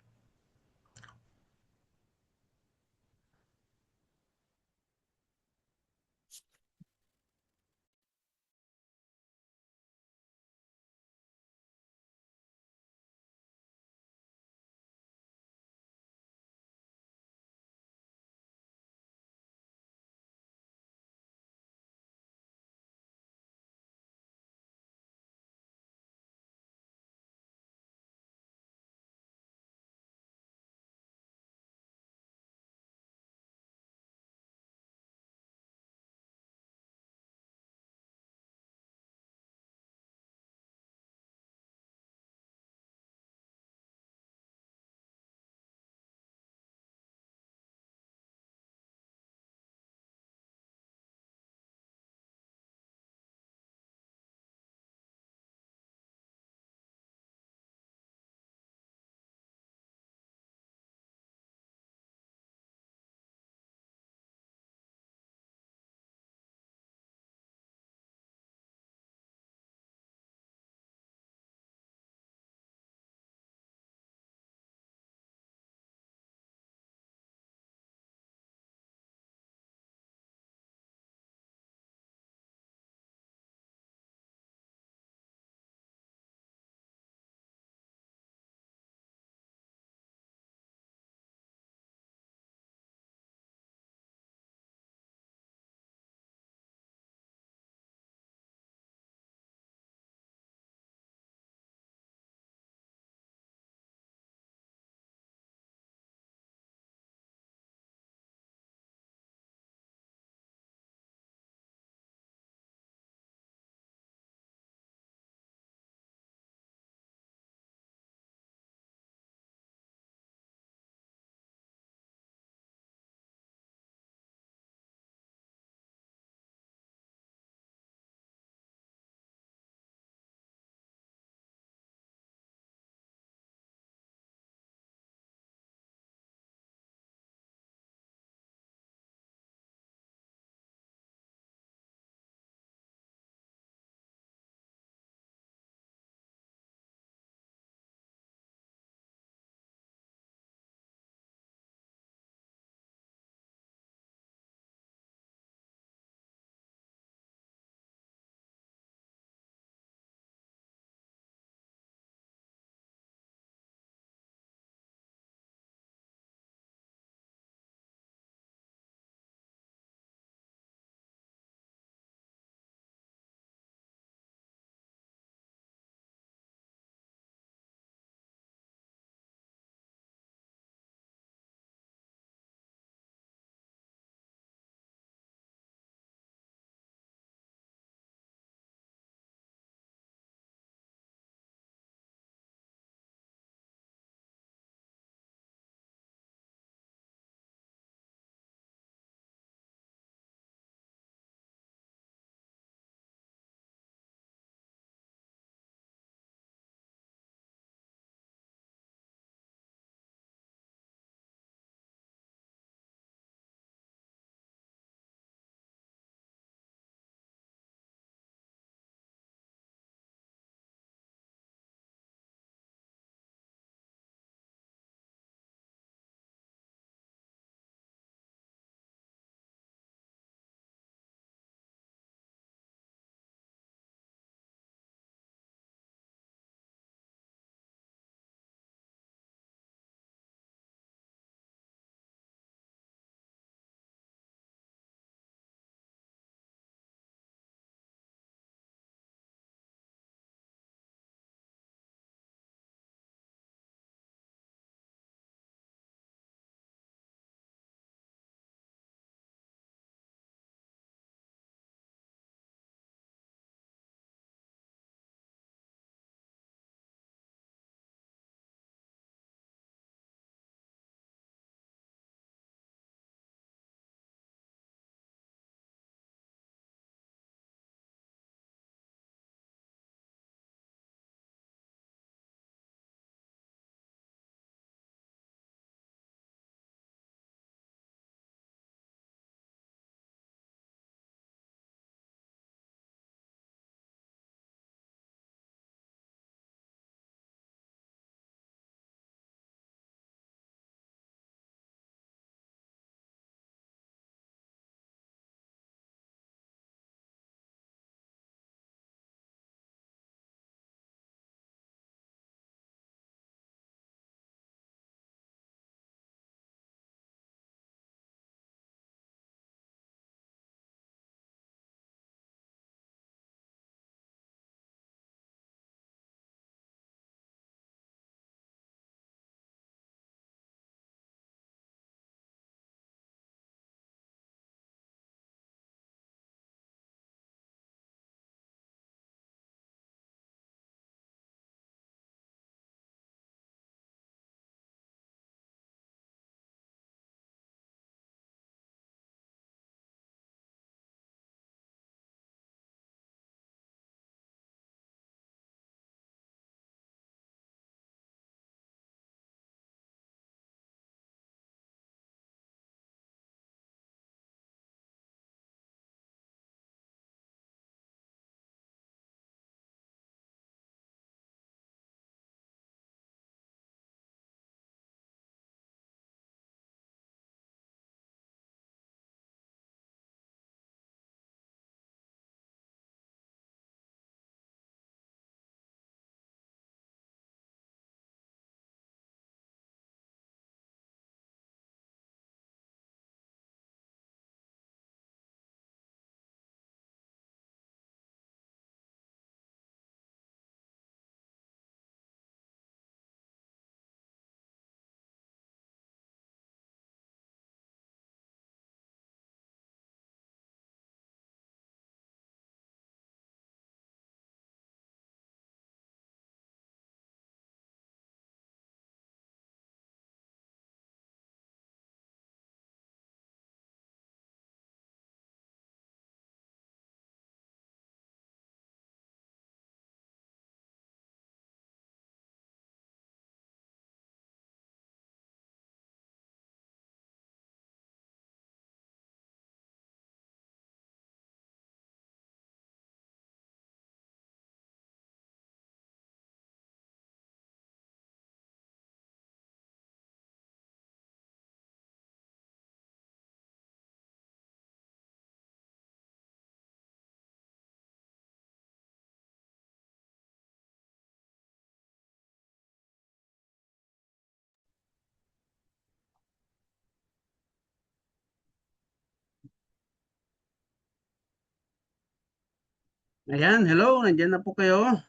Ayan, hello, nandiyan na po kayo.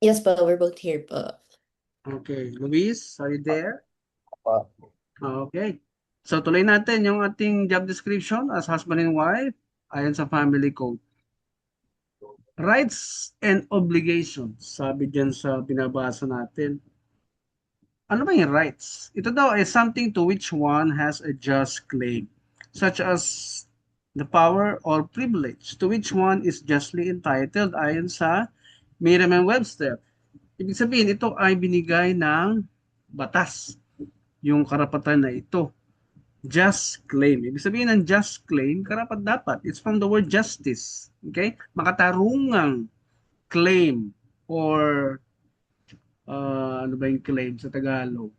Yes po, we're both here po. Okay, Luis, are you there? Uh, Okay. So tuloy natin yung ating job description as husband and wife ayon sa family code. Rights and obligations, sabi dyan sa binabasa natin. Ano ba yung rights? Ito daw ay something to which one has a just claim, such as the power or privilege to which one is justly entitled ayon sa Merriam-Webster. Ibig sabihin, ito ay binigay ng batas, yung karapatan na ito. Just claim. Ibig sabihin ng just claim, karapat dapat. It's from the word justice. Okay? Makatarungang claim or ano ba yung claim sa Tagalog?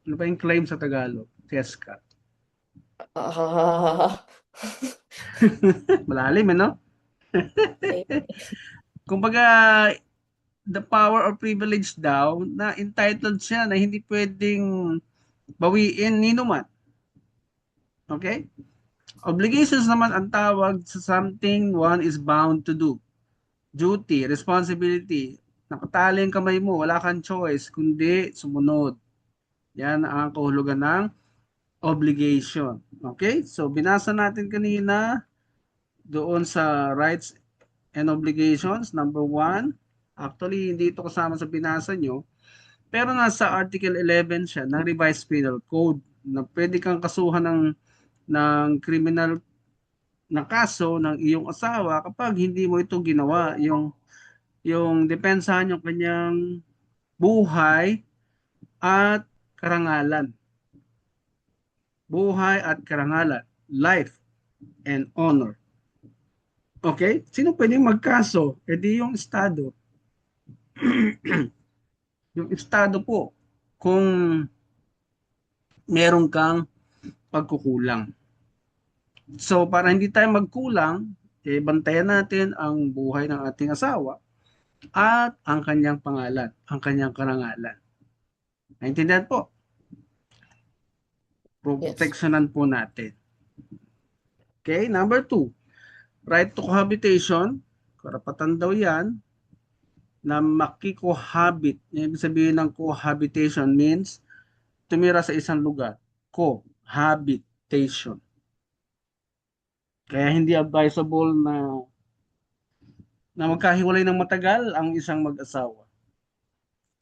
Ano ba yung claim sa Tagalog? Cheska. Ah, Malalim, ano? okay. Kumbaga, the power or privilege daw na entitled siya na hindi pwedeng bawiin ni numan. Okay? Obligations naman ang tawag sa something one is bound to do. Duty, responsibility. Nakatali ang kamay mo, wala kang choice, kundi sumunod. Yan ang kahulugan ng obligation. Okay? So, binasa natin kanina doon sa rights and obligations. Number 1, actually, hindi ito kasama sa binasa nyo, pero nasa Article 11 siya ng Revised Penal Code na pwede kang kasuhan ng criminal na kaso ng iyong asawa kapag hindi mo ito ginawa, yung depensahan yung kanyang buhay at karangalan. Buhay at karangalan, life and honor. Okay? Sino pwedeng magkaso? E di yung Estado. Yung Estado po, kung meron kang pagkukulang. So, para hindi tayo magkulang, bantayan natin ang buhay ng ating asawa at ang kanyang pangalan, ang kanyang karangalan. Naintindihan po? Yes. Proteksyonan po natin. Okay, number 2, right to cohabitation. Karapatan daw yan na makikohabit. Ibig sabihin ng cohabitation means tumira sa isang lugar. Cohabitation. Kaya hindi advisable na magkahiwalay ng matagal ang isang mag-asawa.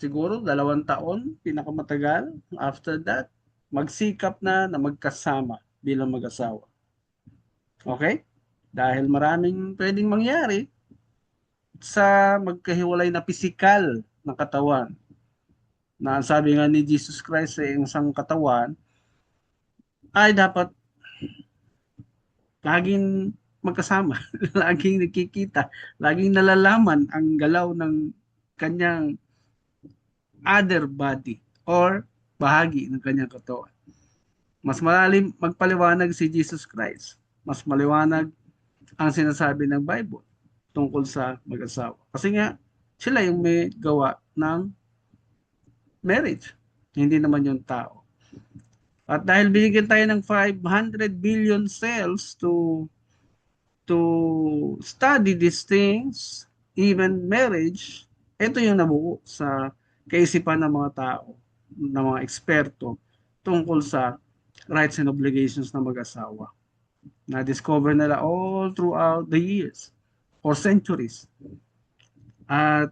Siguro 2 taon, pinakamatagal. After that, magsikap na magkasama bilang mag-asawa. Okay? Dahil maraming pwedeng mangyari sa magkahiwalay na pisikal ng katawan. Na sabi nga ni Jesus Christ sa isang katawan, ay dapat laging magkasama, laging nakikita, laging nalalaman ang galaw ng kanyang other body or bahagi ng kanyang katawan. Mas malalim magpaliwanag si Jesus Christ. Mas maliwanag ang sinasabi ng Bible tungkol sa mag-asawa. Kasi nga, sila yung may gawa ng marriage. Hindi naman yung tao. At dahil binigyan tayo ng 500 billion cells to study these things, even marriage, ito yung nabuo sa kaisipan ng mga tao, ng mga eksperto tungkol sa rights and obligations ng mag-asawa. Na-discover nila all throughout the years or centuries. At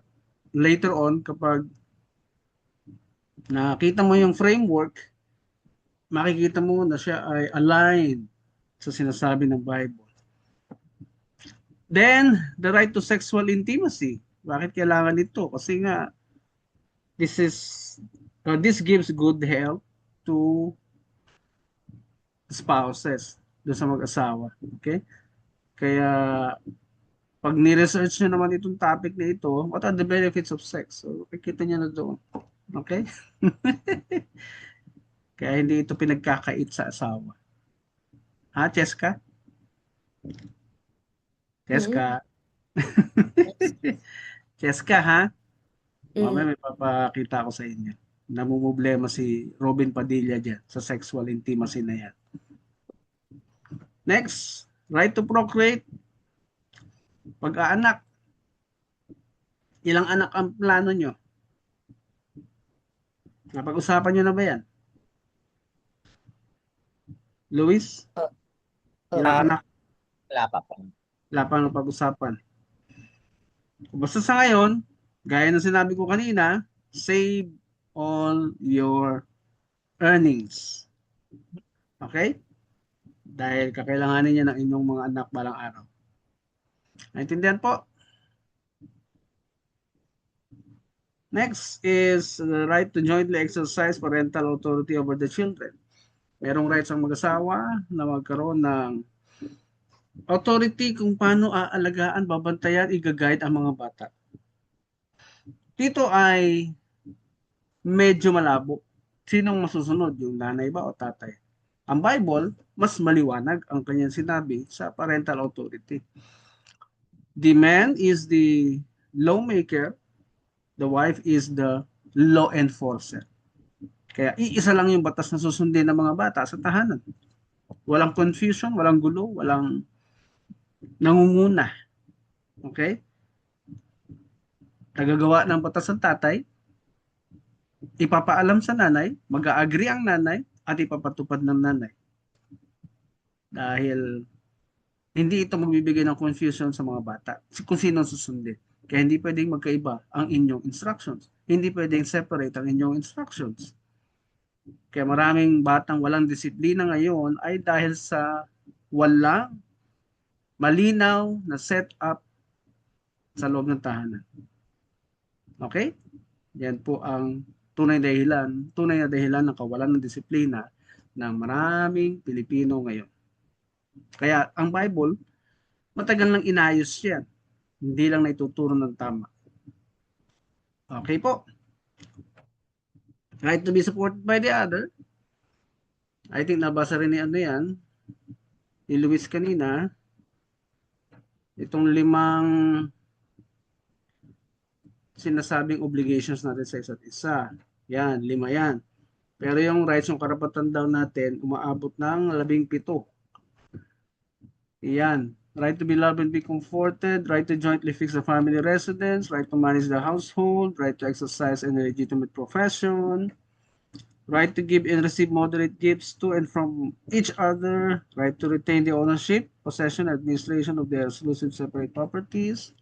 later on, kapag nakita mo yung framework, makikita mo na siya ay aligned sa sinasabi ng Bible. Then, the right to sexual intimacy. Bakit kailangan ito? Kasi nga, this gives good health to spouses, doon sa mag-asawa. Okay? Kaya, pag ni-research nyo naman itong topic na ito, what are the benefits of sex? So, kikita nyo na doon. Okay? Kaya hindi ito pinagkakait sa asawa. Ha, Cheska? Mm-hmm. Cheska? Yes. Cheska, ha? Mm. Mamaya may papakita ko sa inyo. Namumblema si Robin Padilla dyan sa sexual intimacy na yan. Next, right to procreate. Pag-aanak. Ilang anak ang plano nyo? Napag-usapan nyo na ba yan? Luis, Uh, ilang uh, anak? wala pa po. Wala pa napag-usapan. Basta sa ngayon, gaya ng sinabi ko kanina, save all your earnings. Okay? Dahil kakailanganin niya ng inyong mga anak balang araw. Naintindihan po? Next is the right to jointly exercise parental authority over the children. Merong rights ang mag-asawa na magkaroon ng authority kung paano aalagaan, babantayan, i-guide ang mga bata. Dito ay medyo malabo. Sinong masusunod? Yung nanay ba o tatay? Ang Bible, mas maliwanag ang kanyang sinabi sa parental authority. The man is the lawmaker, the wife is the law enforcer. Kaya iisa lang yung batas na susundin ng mga bata sa tahanan. Walang confusion, walang gulo, walang nangunguna. Okay? Nagagawa ng batas ng tatay, ipapaalam sa nanay, mag-agree ang nanay, at ipapatupad ng nanay. Dahil hindi ito magbibigay ng confusion sa mga bata kung sino susundin. Kaya hindi pwedeng magkaiba ang inyong instructions. Hindi pwedeng separate ang inyong instructions. Kaya maraming batang walang disiplina ngayon ay dahil sa walang malinaw na setup sa loob ng tahanan. Okay? Yan po ang tunay na dahilan ng kawalan ng disiplina ng maraming Pilipino ngayon. Kaya ang Bible, matagal nang inayos yan. Hindi lang naituturo ng tama. Okay po. Right to be supported by the other. I think nabasa rin ni ano yan, ni Luis kanina. Itong 5 sinasabing obligations natin sa isa't isa. Yan, 5 yan. Pero yung rights, yung karapatan daw natin, umaabot ng 17. Yan. Right to be loved and be comforted, right to jointly fix a family residence, right to manage the household, right to exercise any legitimate profession, right to give and receive moderate gifts to and from each other, right to retain the ownership, possession, administration of their exclusive separate properties,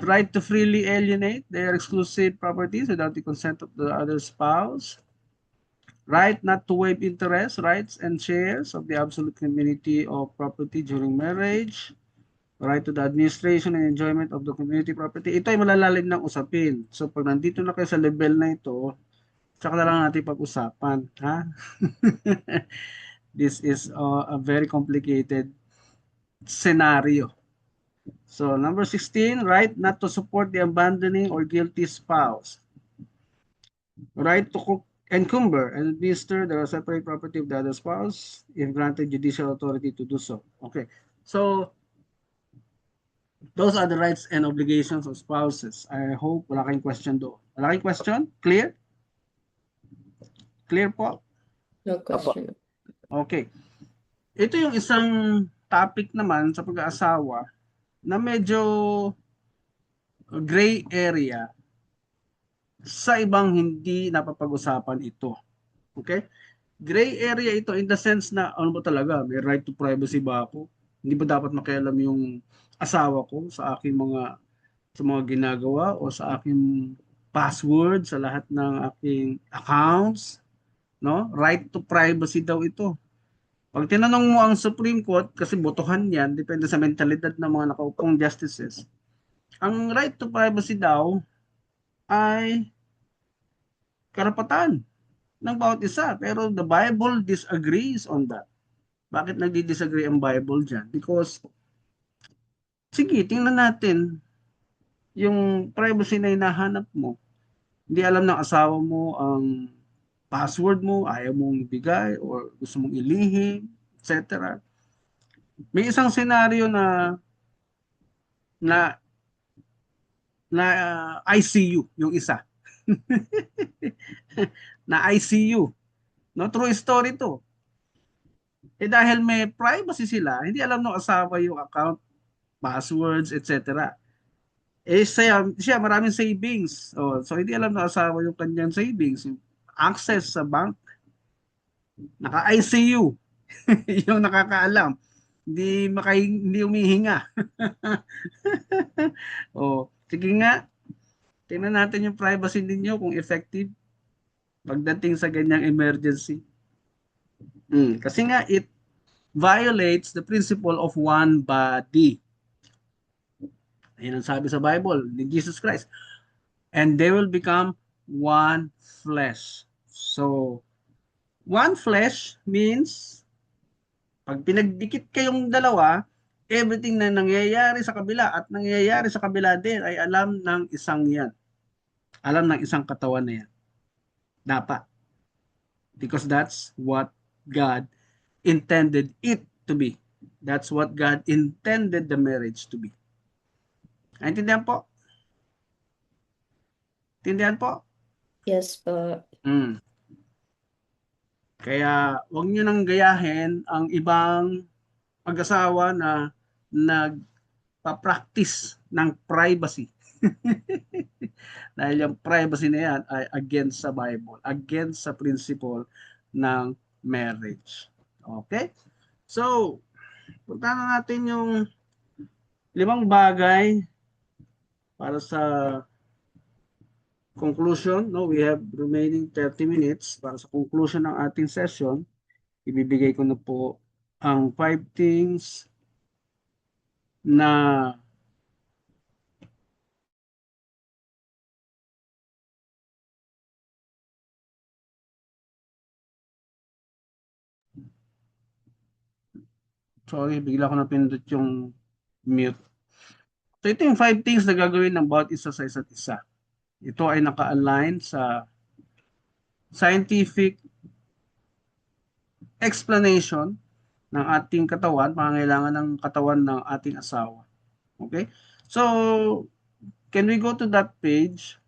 right to freely alienate their exclusive properties without the consent of the other spouse, right not to waive interest, rights, and shares of the absolute community of property during marriage, right to the administration and enjoyment of the community property. Ito ay malalalim ng usapin. So pag nandito na kayo sa level na ito, tsaka na lang natin pag-usapan. Ha? This is a very complicated scenario. So number 16, right not to support the abandoning or guilty spouse. Right to encumber and administer the separate property of the other spouse if granted judicial authority to do so. Okay. So those are the rights and obligations of spouses. I hope wala kayong question doon. Wala kayong question? Clear? Clear po? No question. Okay. Ito yung isang topic naman sa pag-aasawa na medyo gray area sa ibang hindi napapag-usapan ito. Okay? Gray area ito in the sense na ano ba talaga, may right to privacy ba ako? Hindi ba dapat makialam yung asawa ko sa aking mga ginagawa o sa aking password sa lahat ng aking accounts, no? Right to privacy daw ito. Pag tinanong mo ang Supreme Court, kasi botohan yan, depende sa mentalidad ng mga nakaupong justices, ang right to privacy daw ay karapatan ng bawat isa. Pero the Bible disagrees on that. Bakit nagdi-disagree ang Bible dyan? Because, sige, tingnan natin yung privacy na hinahanap mo. Hindi alam ng asawa mo ang password mo, ayaw mong ibigay, or gusto mong ilihim, etc. May isang senaryo na na ICU, yung isa. Na ICU. No, true story to. Dahil may privacy sila, hindi alam ng asawa yung account, passwords, etc. siya maraming savings. Oh, so hindi alam ng asawa yung kanyang savings, yung access sa bank, naka-ICU, yung nakakaalam. Hindi humihinga. Oh, sige nga, tingnan natin yung privacy ninyo kung effective pagdating sa ganyang emergency. Kasi nga it violates the principle of one body. Ayun ang sabi sa Bible ni Jesus Christ. And they will become one flesh. So, one flesh means pag pinagdikit kayong dalawa, everything na nangyayari sa kabila at nangyayari sa kabila din ay alam ng isang yan. Alam ng isang katawan na yan. Dapat. Because that's what God intended it to be. That's what God intended the marriage to be. Naintindihan po? Tindihan po? Yes po. Mm. Kaya wag niyo nang gayahin ang ibang mag-asawa na nagpa-practice ng privacy. Dahil yung privacy na yan ay against sa Bible, against sa principle ng marriage. Okay? So, punta na natin yung 5 bagay para sa conclusion. No, we have remaining 30 minutes para sa conclusion ng ating session. Ibibigay ko na po ang 5 things na sorry, bigla ko napindot yung mute. So ito yung 5 things na gagawin ng bawat isa sa isa't isa. Ito ay naka-align sa scientific explanation ng ating katawan, pangangailangan ng katawan ng ating asawa. Okay? So, can we go to that page?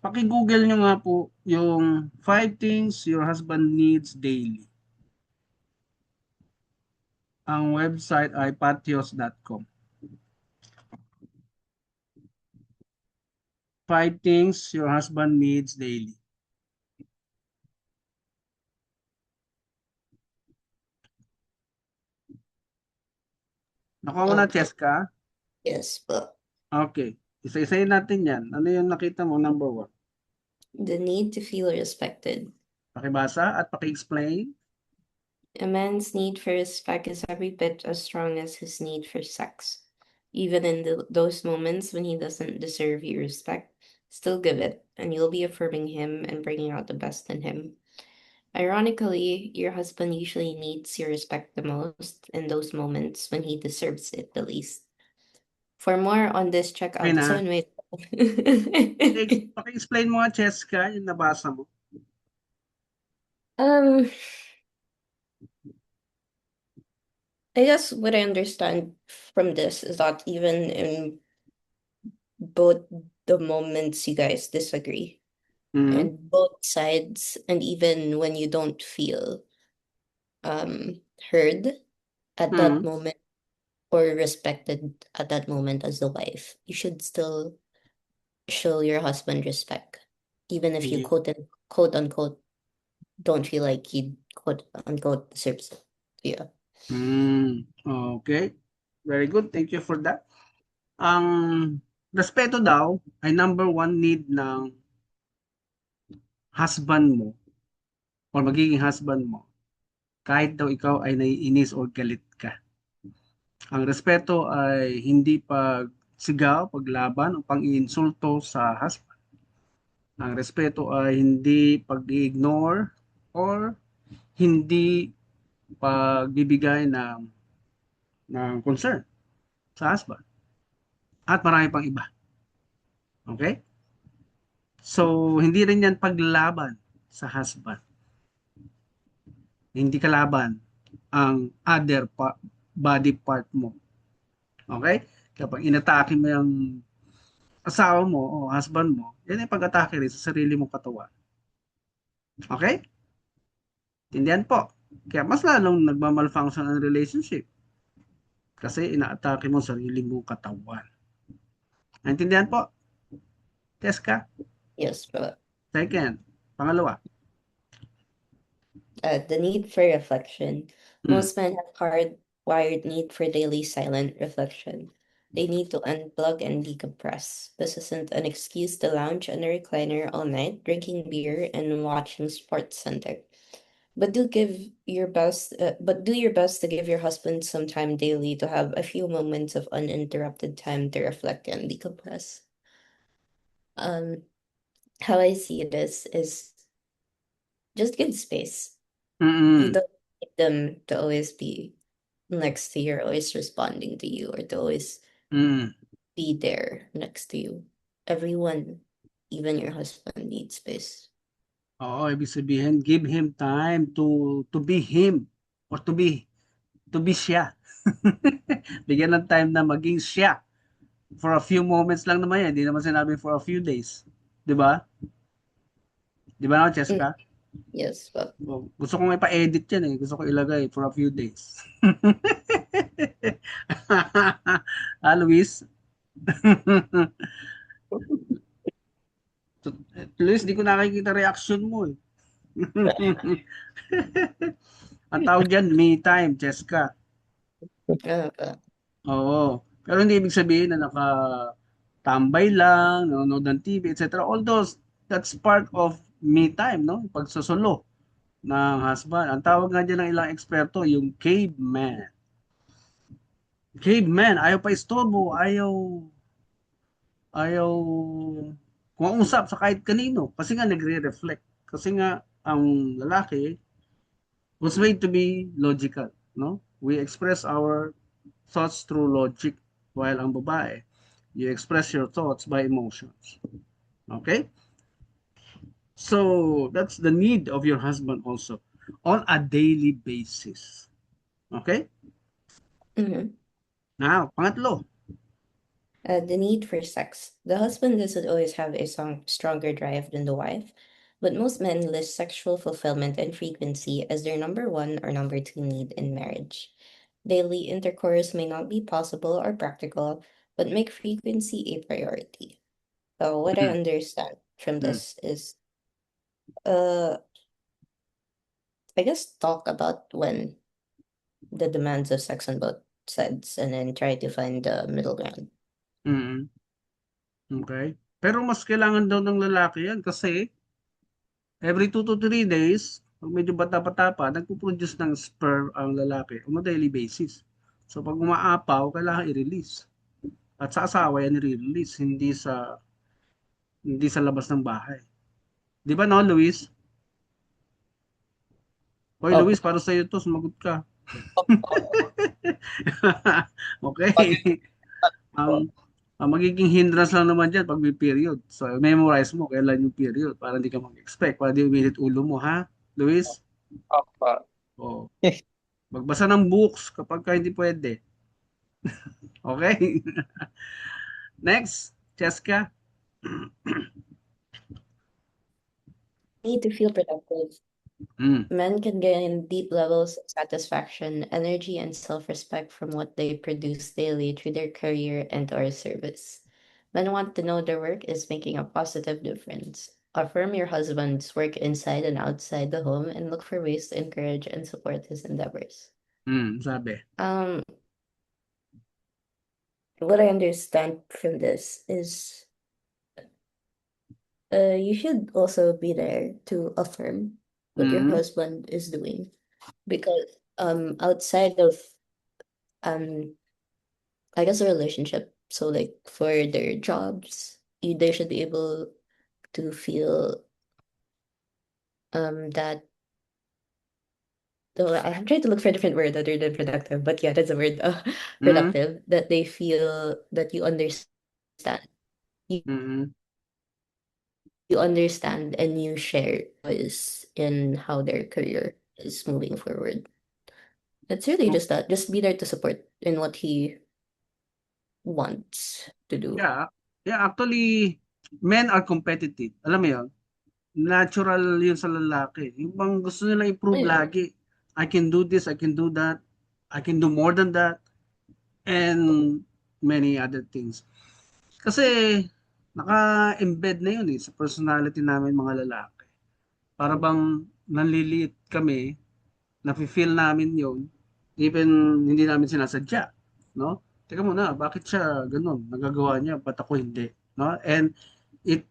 Paki-google nyo nga po yung 5 things your husband needs daily. Ang website ay patios.com. 5 things your husband needs daily. Nakuha mo na, Okay. Cheska? Yes po. Okay. Isa-isayin natin yan. Ano yung nakita mo? Number 1. The need to feel respected. Pakibasa at paki-explain. A man's need for respect is every bit as strong as his need for sex. Even in those moments when he doesn't deserve your respect, still give it, and you'll be affirming him and bringing out the best in him. Ironically, your husband usually needs your respect the most in those moments when he deserves it the least. For more on this, check Okay out the na. 7 ways. Paki-explain mo nga, Cheska, yung nabasa mo. I guess what I understand from this is that even in both the moments you guys disagree, Mhm. and both sides, and even when you don't feel heard at that Mhm. moment or respected at that moment as the wife, you should still show your husband respect, even if you Sige. quote unquote don't feel like he quote unquote deserves it. Yeah. Okay. Very good. Thank you for that. Ang respeto daw ay number 1 need ng husband mo or magiging husband mo kahit daw ikaw ay naiinis o galit ka. Ang respeto ay hindi pagsigaw, paglaban o pang-iinsulto sa husband. Ang respeto ay hindi pag-ignore or hindi pagbibigay ng concern sa husband. At marami pang iba. Okay? So, hindi rin yan paglaban sa husband. Hindi kalaban ang other body part mo. Okay? Kapag inatake mo yung asawa mo o husband mo, yan ay pag-atake rin sa sarili mong katawan. Okay? Tindihan po. Kaya mas lalong nagmamalfunction ang relationship. Kasi inaatake mo sarili mong katawan. Naintindihan po? Cheska? Yes, but Second. Pangalawa. the need for reflection. Mm. Most men have hardwired need for daily silent reflection. They need to unplug and decompress. This isn't an excuse to lounge on a recliner all night, drinking beer and watching Sports Center. But do your best to give your husband some time daily to have a few moments of uninterrupted time to reflect and decompress. Um, how I see this is just give space. You Mm-mm. don't need them to always be next to you, or always responding to you, or to always Mm. be there next to you. Everyone, even your husband, needs space. Oo, ibig sabihin, give him time to be him or to be siya. Bigyan ng time na maging siya. For a few moments lang naman yan. Hindi naman sinabi for a few days. 'Di ba? 'Di ba na, Mm, Cheska? yes, but Gusto kong ipa-edit yan eh. Gusto ko ilagay for a few days. Luis? Luis, di ko nakikita reaction mo eh. Ang tawag dyan, me time, Cheska. uh, Oo. Pero hindi ibig sabihin na nakatambay lang, nanonood ng TV, etc. Although, that's part of me time, no? Pagsusulo ng husband. Ang tawag nga dyan ng ilang eksperto, yung caveman. Caveman, ayaw pa istorbo, ayaw kumausap sa kahit kanino. Kasi nga nagre-reflect. Kasi nga, ang lalaki was made to be logical, no? We express our thoughts through logic, while ang babae, you express your thoughts by emotions. Okay? So, that's the need of your husband also on a daily basis. Okay? mhm. Now, pangatlo. The need for sex. The husband doesn't always have a stronger drive than the wife, but most men list sexual fulfillment and frequency as their number one or number two need in marriage. Daily intercourse may not be possible or practical, but make frequency a priority. What I Mm, understand from mm, this is, uh, I guess talk about when the demands of sex on both sides, and then try to find the middle ground. mm, okay? Pero mas kailangan daw ng lalaki yan kasi every 2 to 3 days, pag medyo bata-bata pa, nagpo-produce ng sperm ang lalaki on a daily basis. So pag umaapaw, kailangan i-release. At sa asawa yan i-release, hindi sa labas ng bahay. Di ba no, Luis? Hoy Opo. Luis, para sa iyo to, sumagot ka. Opo. Okay. Pag Ang magiging hindrance lang naman diyan pag may period. So memorize mo kailan yung period para hindi ka mag-expect, para di uminit ulo mo, ha? Luis? Opo. O, magbasa ng books kapag ka hindi pwede. Okay? Next, Cheska. Need to feel productive. Mm. Men can gain deep levels of satisfaction, energy, and self-respect from what they produce daily through their career and or service. Men want to know their work is making a positive difference. Affirm your husband's work inside and outside the home and look for ways to encourage and support his endeavors. Sabi. Um, what I understand from this is you should also be there to affirm what your Mm. husband is doing, because outside of um I guess a relationship, so like for their jobs, they should be able to feel that though I'm trying to look for a different word other than productive, but yeah, that's a word. Mm. Productive, that they feel that you understand, you, Mm. you understand and you share is in how their career is moving forward. It's really Oh, just that, just be there to support in what he wants to do. yeah. Yeah, actually, men are competitive. Alam mo 'yon? Natural 'yun sa lalaki. Yung bang gusto nila improve Yeah. lagi. I can do this, I can do that, I can do more than that, and many other things. Kasi naka-embed na yun sa personality namin mga lalaki. Para bang nanliliit kami, nafe-feel namin yun, even hindi namin sinasadya, no? Teka muna, bakit siya ganun? Nagagawa niya, ba't ako hindi? No? And it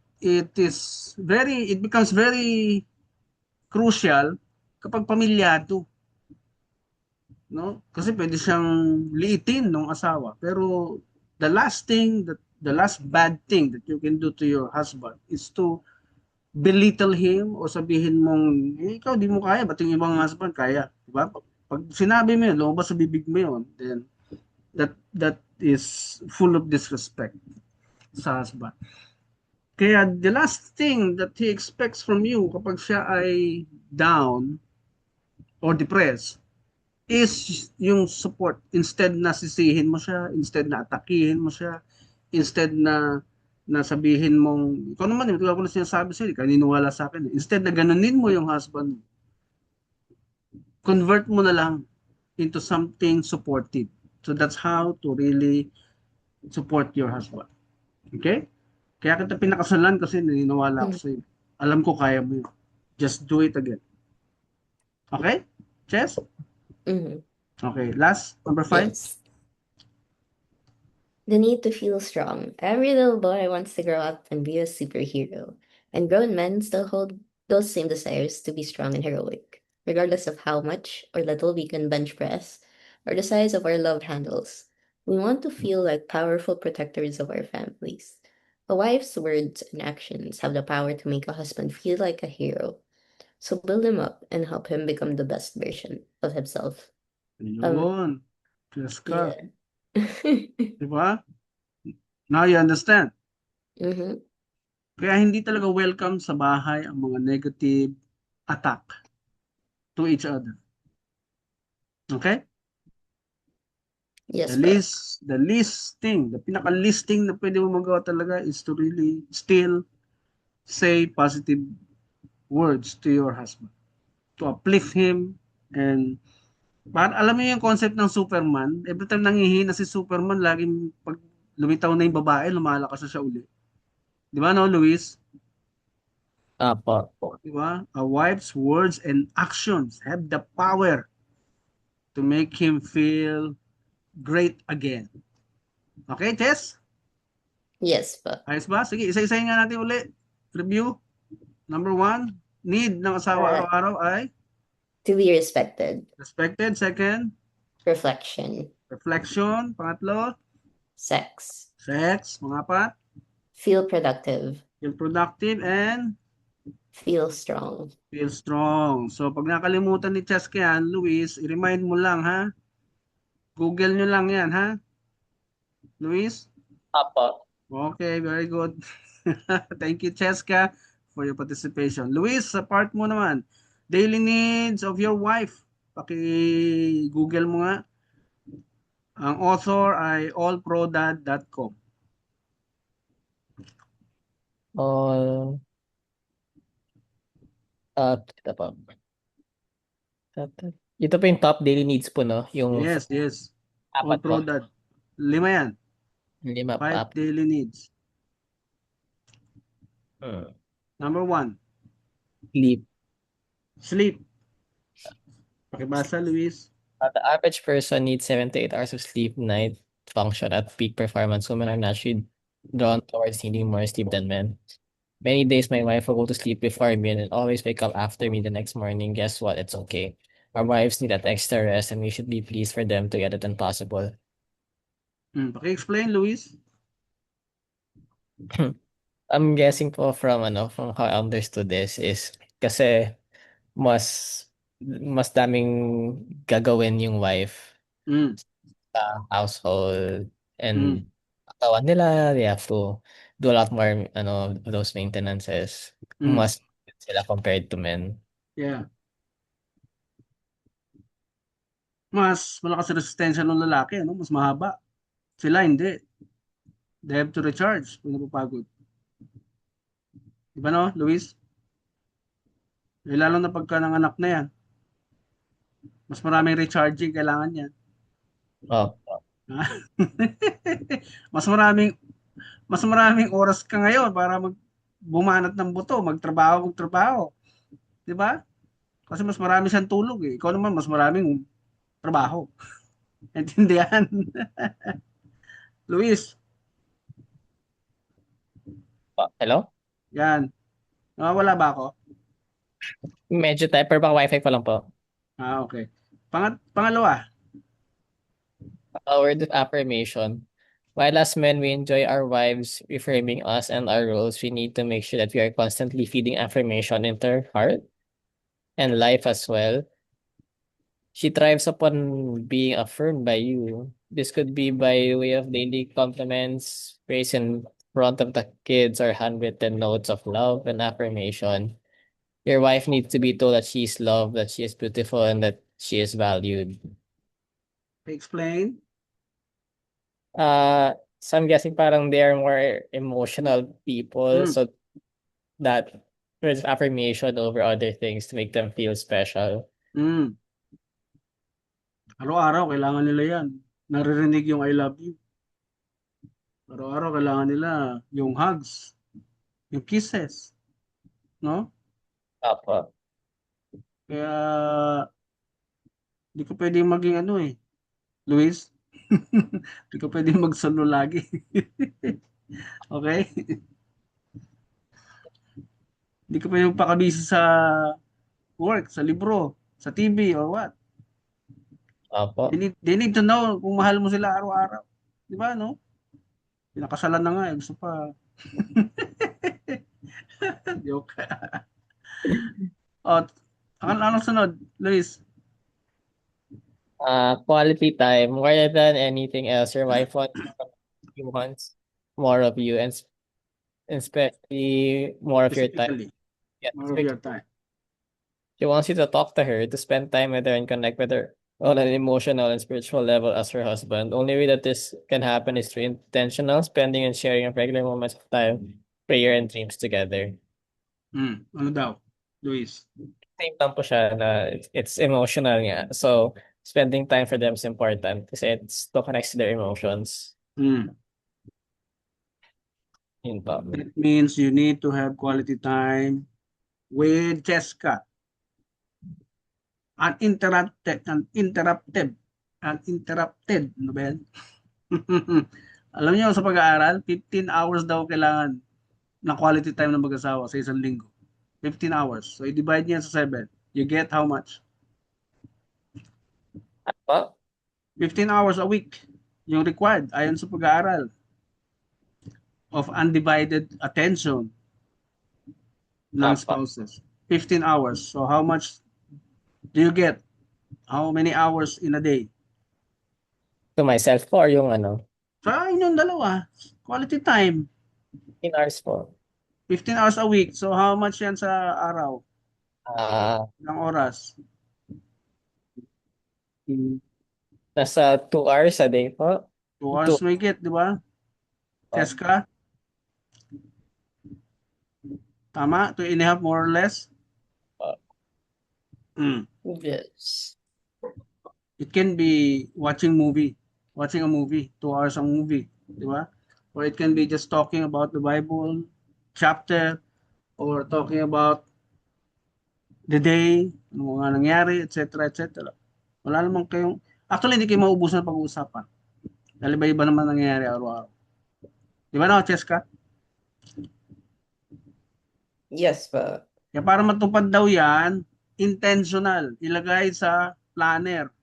becomes very crucial kapag pamilyado, no? Kasi pwede siyang liitin ng asawa, pero the last bad thing that you can do to your husband is to belittle him o sabihin mong, ikaw di mo kaya, ba't yung ibang husband kaya? Diba? Pag sinabi mo yun, lumabas sa bibig mo yun, then that is full of disrespect sa husband. Kaya the last thing that he expects from you kapag siya ay down or depressed is yung support. Instead na sisihin mo siya, instead na atakihin mo siya, instead na sabihin mong, ikaw naman, ito ako na sinasabi sa'yo, kaniniwala sa akin. Instead na ganunin mo yung husband mo, convert mo na lang into something supportive. So that's how to really support your husband. Okay? Kaya kita pinakasalan kasi naniniwala ako Mm. sa'yo. Alam ko kaya mo yun. Just do it again. Okay? Chess? Mhm. Okay. Last, number 5. Yes. The need to feel strong. Every little boy wants to grow up and be a superhero, and grown men still hold those same desires to be strong and heroic, regardless of how much or little we can bench press or the size of our love handles. We want to feel like powerful protectors of our families. A wife's words and actions have the power to make a husband feel like a hero. So build him up and help him become the best version of himself. Um, Ayun. Chess ka. yeah. Di ba? Now you understand. Mm-hmm. Kaya hindi talaga welcome sa bahay ang mga negative attack to each other. Okay? Yes, po. The least thing, the pinaka-least thing na pwede mo magawa talaga is to really still say positive words to your husband. To uplift him and alam mo yung concept ng Superman, every time nangihina si Superman, laging pag lumitaw na yung babae, lumalakas na siya uli. Di ba no, Luis? Apo. Di ba? A wife's words and actions have the power to make him feel great again. Okay, Tess? Yes, po. Ayos ba? Sige, isa-isahin nga natin uli. Review. Number 1, need ng asawa Uh, araw-araw ay to be respected. respected. Second, Reflection. reflection. Pangatlo, Sex. sex. Pangapat, Feel productive. feel productive and Feel strong. feel strong. So, pag nakalimutan ni Cheska yan, Luis, i-remind mo lang ha. Google nyo lang yan ha. Luis? Apo. Okay, very good. Thank you, Cheska, for your participation. Luis, sa part mo naman, daily needs of your wife. Paki-google mo nga. Ang author ay allprodad.com. All, ito po. Ito po yung top daily needs po, no? Yung Yes, yes. apat po. Allprodad. 5 yan. 5 po. 5 daily needs. Hmm. Number 1, Sleep. sleep. Pakibasa, Luis. The average person needs 7 to 8 hours of sleep night function at peak performance. Women are naturally drawn towards needing more sleep than men. Many days my wife will go to sleep before me and always wake up after me the next morning. Guess what? It's okay. Our wives need that extra rest and we should be pleased for them to get it done possible. Paki-explain, Luis. I'm guessing po from how I understood this is kasi mas mas daming gagawin yung wife Mm, sa household mm, and katawan nila, they have to do a lot more those maintenances. mm. Mas sila compared to men. Yeah. Mas malakas ang resistensya ng lalaki, ano? Mas mahaba. Sila hindi. They have to recharge kung napapagod. Di ba no, Luis? Lalo na pagka nanganak na yan. Mas maraming recharging kailangan yan. Oh, Mas maraming mas maraming oras ka ngayon para bumanat ng buto, magtrabaho. 'Di ba? Kasi mas marami siyang tulog eh. Ikaw naman mas maraming trabaho. Naintindihan? Luis, Hello? yan. Nawawala ba ako? Medyo type, pero baka wifi pa lang po. Okay. Pangalawa, A word of affirmation. While as men we enjoy our wives reframing us and our roles, we need to make sure that we are constantly feeding affirmation into her heart and life as well. She thrives upon being affirmed by you. This could be by way of daily compliments, praise in front of the kids, or handwritten notes of love and affirmation. Your wife needs to be told that she is loved, that she is beautiful, and that she is valued. explain. So I'm guessing parang they are more emotional people, Hmm. so that there's affirmation over other things to make them feel special. Hmm. Araw-araw kailangan nila yan. Naririnig yung I love you. Araw-araw kailangan nila yung hugs, yung kisses, no? Apo. Kaya di ka pwedeng maging ano eh, Luis. Di ka pwedeng magsolo lagi. Okay? Di ka pwedeng pakabisi sa work, sa libro, sa TV or what. Apo. They need to know kung mahal mo sila araw-araw. Di ba, no? Pinakasalan na nga eh. Gusto pa. Joke. O, anong sunod, Luis? Quality time more than anything else. Your wife wants more of you, and especially more of your time. Specifically, Yeah, more of your time. she wants you to talk to her, to spend time with her, and connect with her on an emotional and spiritual level as her husband. Only way that this can happen is through intentional spending and sharing of regular moments of time, prayer, and dreams together. Ano daw, Luis? Same time po siya na it's emotional nga. So, spending time for them is important kasi it's to connect to their emotions. Mm. Yun po. That means you need to have quality time with Jessica. Uninterrupted. Ano ba yan? Alam niyo sa pag-aaral, 15 hours daw kailangan na quality time ng mag-asawa sa isang linggo. 15 hours. So, i-divide niya sa 7. You get how much? Apa? 15 hours a week. Yung required ayon sa pag-aaral of undivided attention ng Apa. spouses. 15 hours. So, how much do you get? How many hours in a day? To myself po, or yung ano? Sa inyong dalawa, quality time. 15 hours po. 15 hours a week. So, how much yan sa araw? Ilang oras? Nasa 2 hours a day po. 2 hours may get, di ba? Cheska? Tama? 2.5 more or less? Yes. It can be watching a movie, 2 hours ang movie, di ba? Or it can be just talking about the Bible chapter or talking about the day, ano nga nangyari, etc. etc. Wala namang actually hindi kayo maubusan ng pag-uusapan. Dahil iba-iba naman nangyayari araw-araw. Di ba na, Cheska? Yes, but Kaya para matupad daw yan, intentional, ilagay sa planner.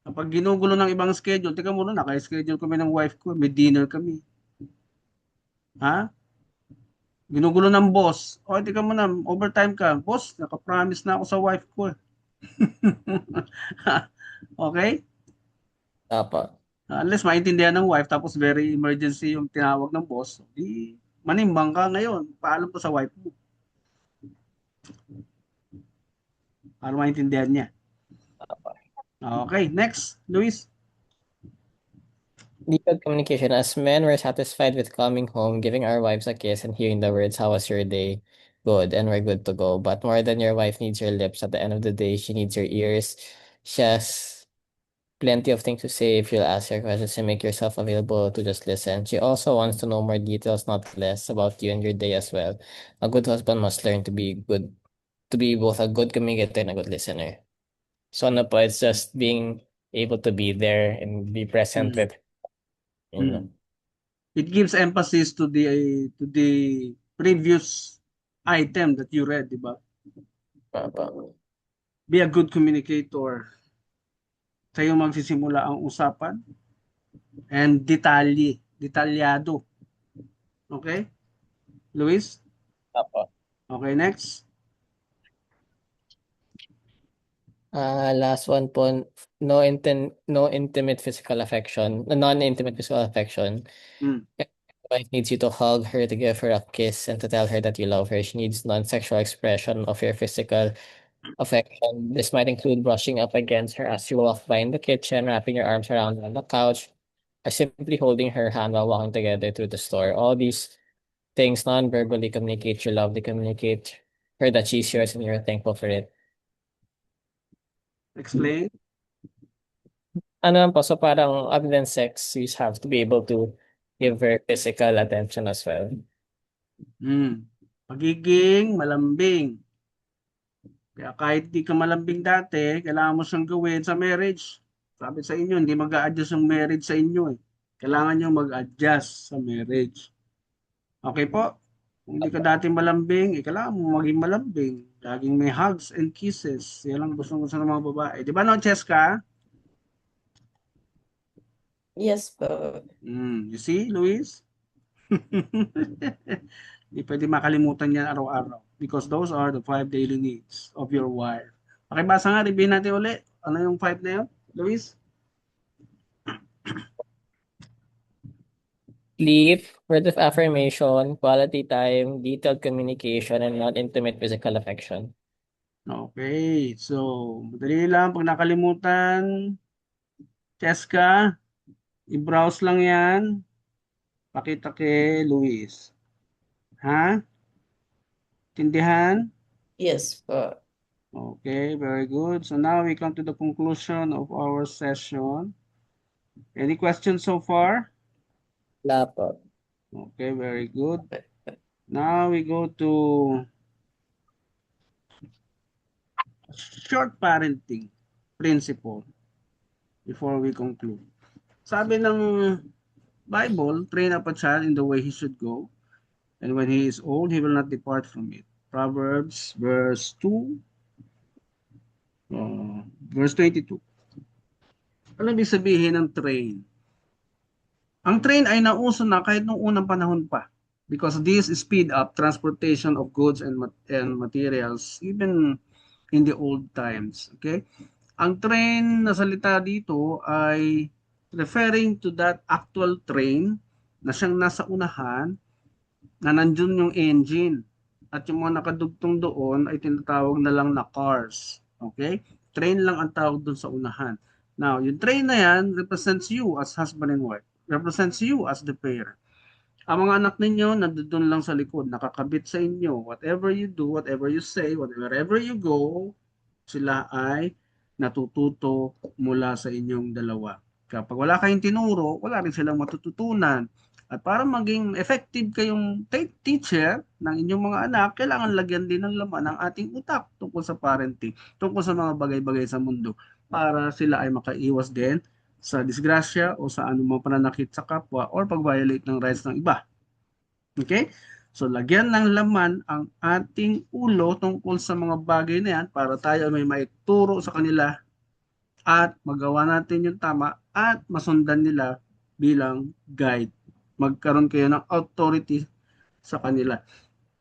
Kapag ginugulo ng ibang schedule, teka muna, naka-schedule kami ng wife ko, may dinner kami. Ha? Ginugulo ng boss. O, teka muna, overtime ka. Boss, naka-promise na ako sa wife ko. Okay? Apa. Unless maintindihan ng wife, tapos very emergency yung tinawag ng boss, di manimbang ka ngayon. Paalam po sa wife mo. Para maintindihan niya. Okay, next, Luis. Deeper communication. As men, we're satisfied with coming home, giving our wives a kiss, and hearing the words, "How was your day?" Good, and we're good to go. But more than your wife needs your lips, at the end of the day, she needs your ears. She has plenty of things to say if you'll ask her questions and make yourself available to just listen. She also wants to know more details, not less, about you and your day as well. A good husband must learn to be both a good communicator and a good listener. So ano po, it's just being able to be there and be present Mm. with, you know. It gives emphasis to the previous item that you read, di ba? Opo. Be a good communicator. Sa'yo magsisimula ang usapan and detalyado. Okay? Luis? Opo. Okay, next. Last one po, no intimate physical affection, non-intimate physical affection. Mm. Wife needs you to hug her, to give her a kiss, and to tell her that you love her. She needs non-sexual expression of your physical affection. This might include brushing up against her as you walk by in the kitchen, wrapping your arms around her on the couch, or simply holding her hand while walking together through the store. All these things non-verbally communicate your love. They communicate her that she's yours and you're thankful for it. Explain. Ano lang po, so parang other than sex, you just have to be able to give her physical attention as well. Pagiging malambing. Kaya kahit di ka malambing dati, kailangan mo siyang gawin sa marriage. Sabi sa inyo, hindi mag-a-adjust yung marriage sa inyo eh. Kailangan nyo mag-adjust sa marriage. Okay po? Kung hindi ka dati malambing, kailangan mo maging malambing. Laging may hugs and kisses. Yan ang gusto ng mga babae. Di ba no, Cheska? Yes po. You see, Luis? Hindi pwede makalimutan yan araw-araw because those are the 5 daily needs of your wife. Pakibasa nga, review natin uli. Ano yung 5 na yun, Luis? Sleep, word of affirmation, quality time, detailed communication, and non-intimate physical affection. Okay, so madali lang pag nakalimutan, Cheska, i-browse lang yan. Pakita kay Luis. Ha? Tindihan? Yes po. Okay, very good. So now we come to the conclusion of our session. Any questions so far? Wala po. Okay, very good. Now we go to short parenting principle before we conclude. Sabi ng Bible, train up a child in the way he should go, and when he is old, he will not depart from it. Proverbs verse 2, verse 22. Ano ibig sabihin ng train? Ang train ay nauso na kahit nung unang panahon pa because this speed up transportation of goods and materials even in the old times. Okay? Ang train na salita dito ay referring to that actual train na siyang nasa unahan na nandun yung engine at yung mga nakadugtong doon ay tinatawag na lang na cars. Okay? Train lang ang tawag doon sa unahan. Now, yung train na yan represents you as husband and wife. Represents you as the pair. Ang mga anak ninyo nandoon lang sa likod, nakakabit sa inyo. Whatever you do, whatever you say, wherever you go, sila ay natututo mula sa inyong dalawa. Kapag wala kayong tinuro, wala rin silang matututunan. At para maging effective kayong teacher ng inyong mga anak, kailangan lagyan din ng laman ang ating utak tungkol sa parenting, tungkol sa mga bagay-bagay sa mundo para sila ay makaiwas din sa disgrasya o sa anumang pananakit sa kapwa or pag-violate ng rights ng iba. Okay? So, lagyan ng laman ang ating ulo tungkol sa mga bagay na yan para tayo may maituro sa kanila at magawa natin yung tama at masundan nila bilang guide. Magkaroon kayo ng authority sa kanila.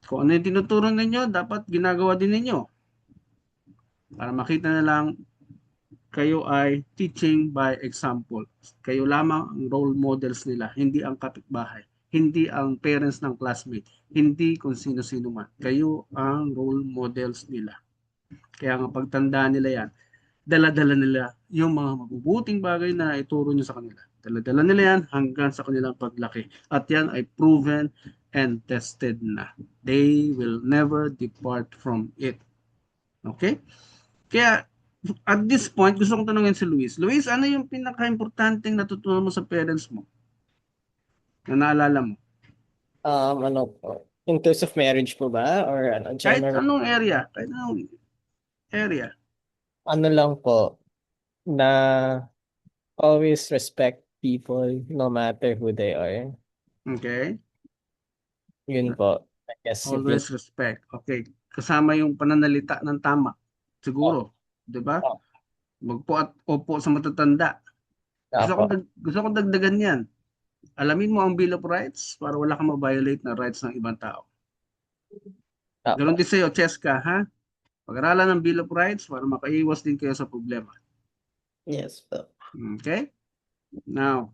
Kung ano yung tinuturo ninyo, dapat ginagawa din ninyo. Para makita na lang kayo ay teaching by example. Kayo lamang ang role models nila, hindi ang kapitbahay, hindi ang parents ng classmate, hindi kung sino-sino man. Kayo ang role models nila. Kaya nga pagtandaan nila yan, dala-dala nila yung mga mabubuting bagay na ituro nyo sa kanila. Dala-dala nila yan hanggang sa kanilang paglaki. At yan ay proven and tested na. They will never depart from it. Okay? Kaya At this point, gusto kong tanungin si Luis. Luis, ano yung pinaka-importanting natutunan mo sa parents mo na naalala mo? Ano po? In terms of marriage po ba? Or ano, Kahit general? anong area, kahit anong area. Ano lang po, na always respect people no matter who they are. Okay? Yun po. I guess yung Always respect. Okay. Kasama yung pananalita ng tama. Siguro. 'Di ba? oh, Magpo at opo sa matatanda. Apo. Gusto kong dagdagan yan. Alamin mo ang Bill of Rights para wala kang ma-violate na rights ng ibang tao. Ganon Apo. din sa'yo, Cheska, ha? Pag-aralan ng Bill of Rights para makaiwas din kayo sa problema. Yes po. Okay? Now,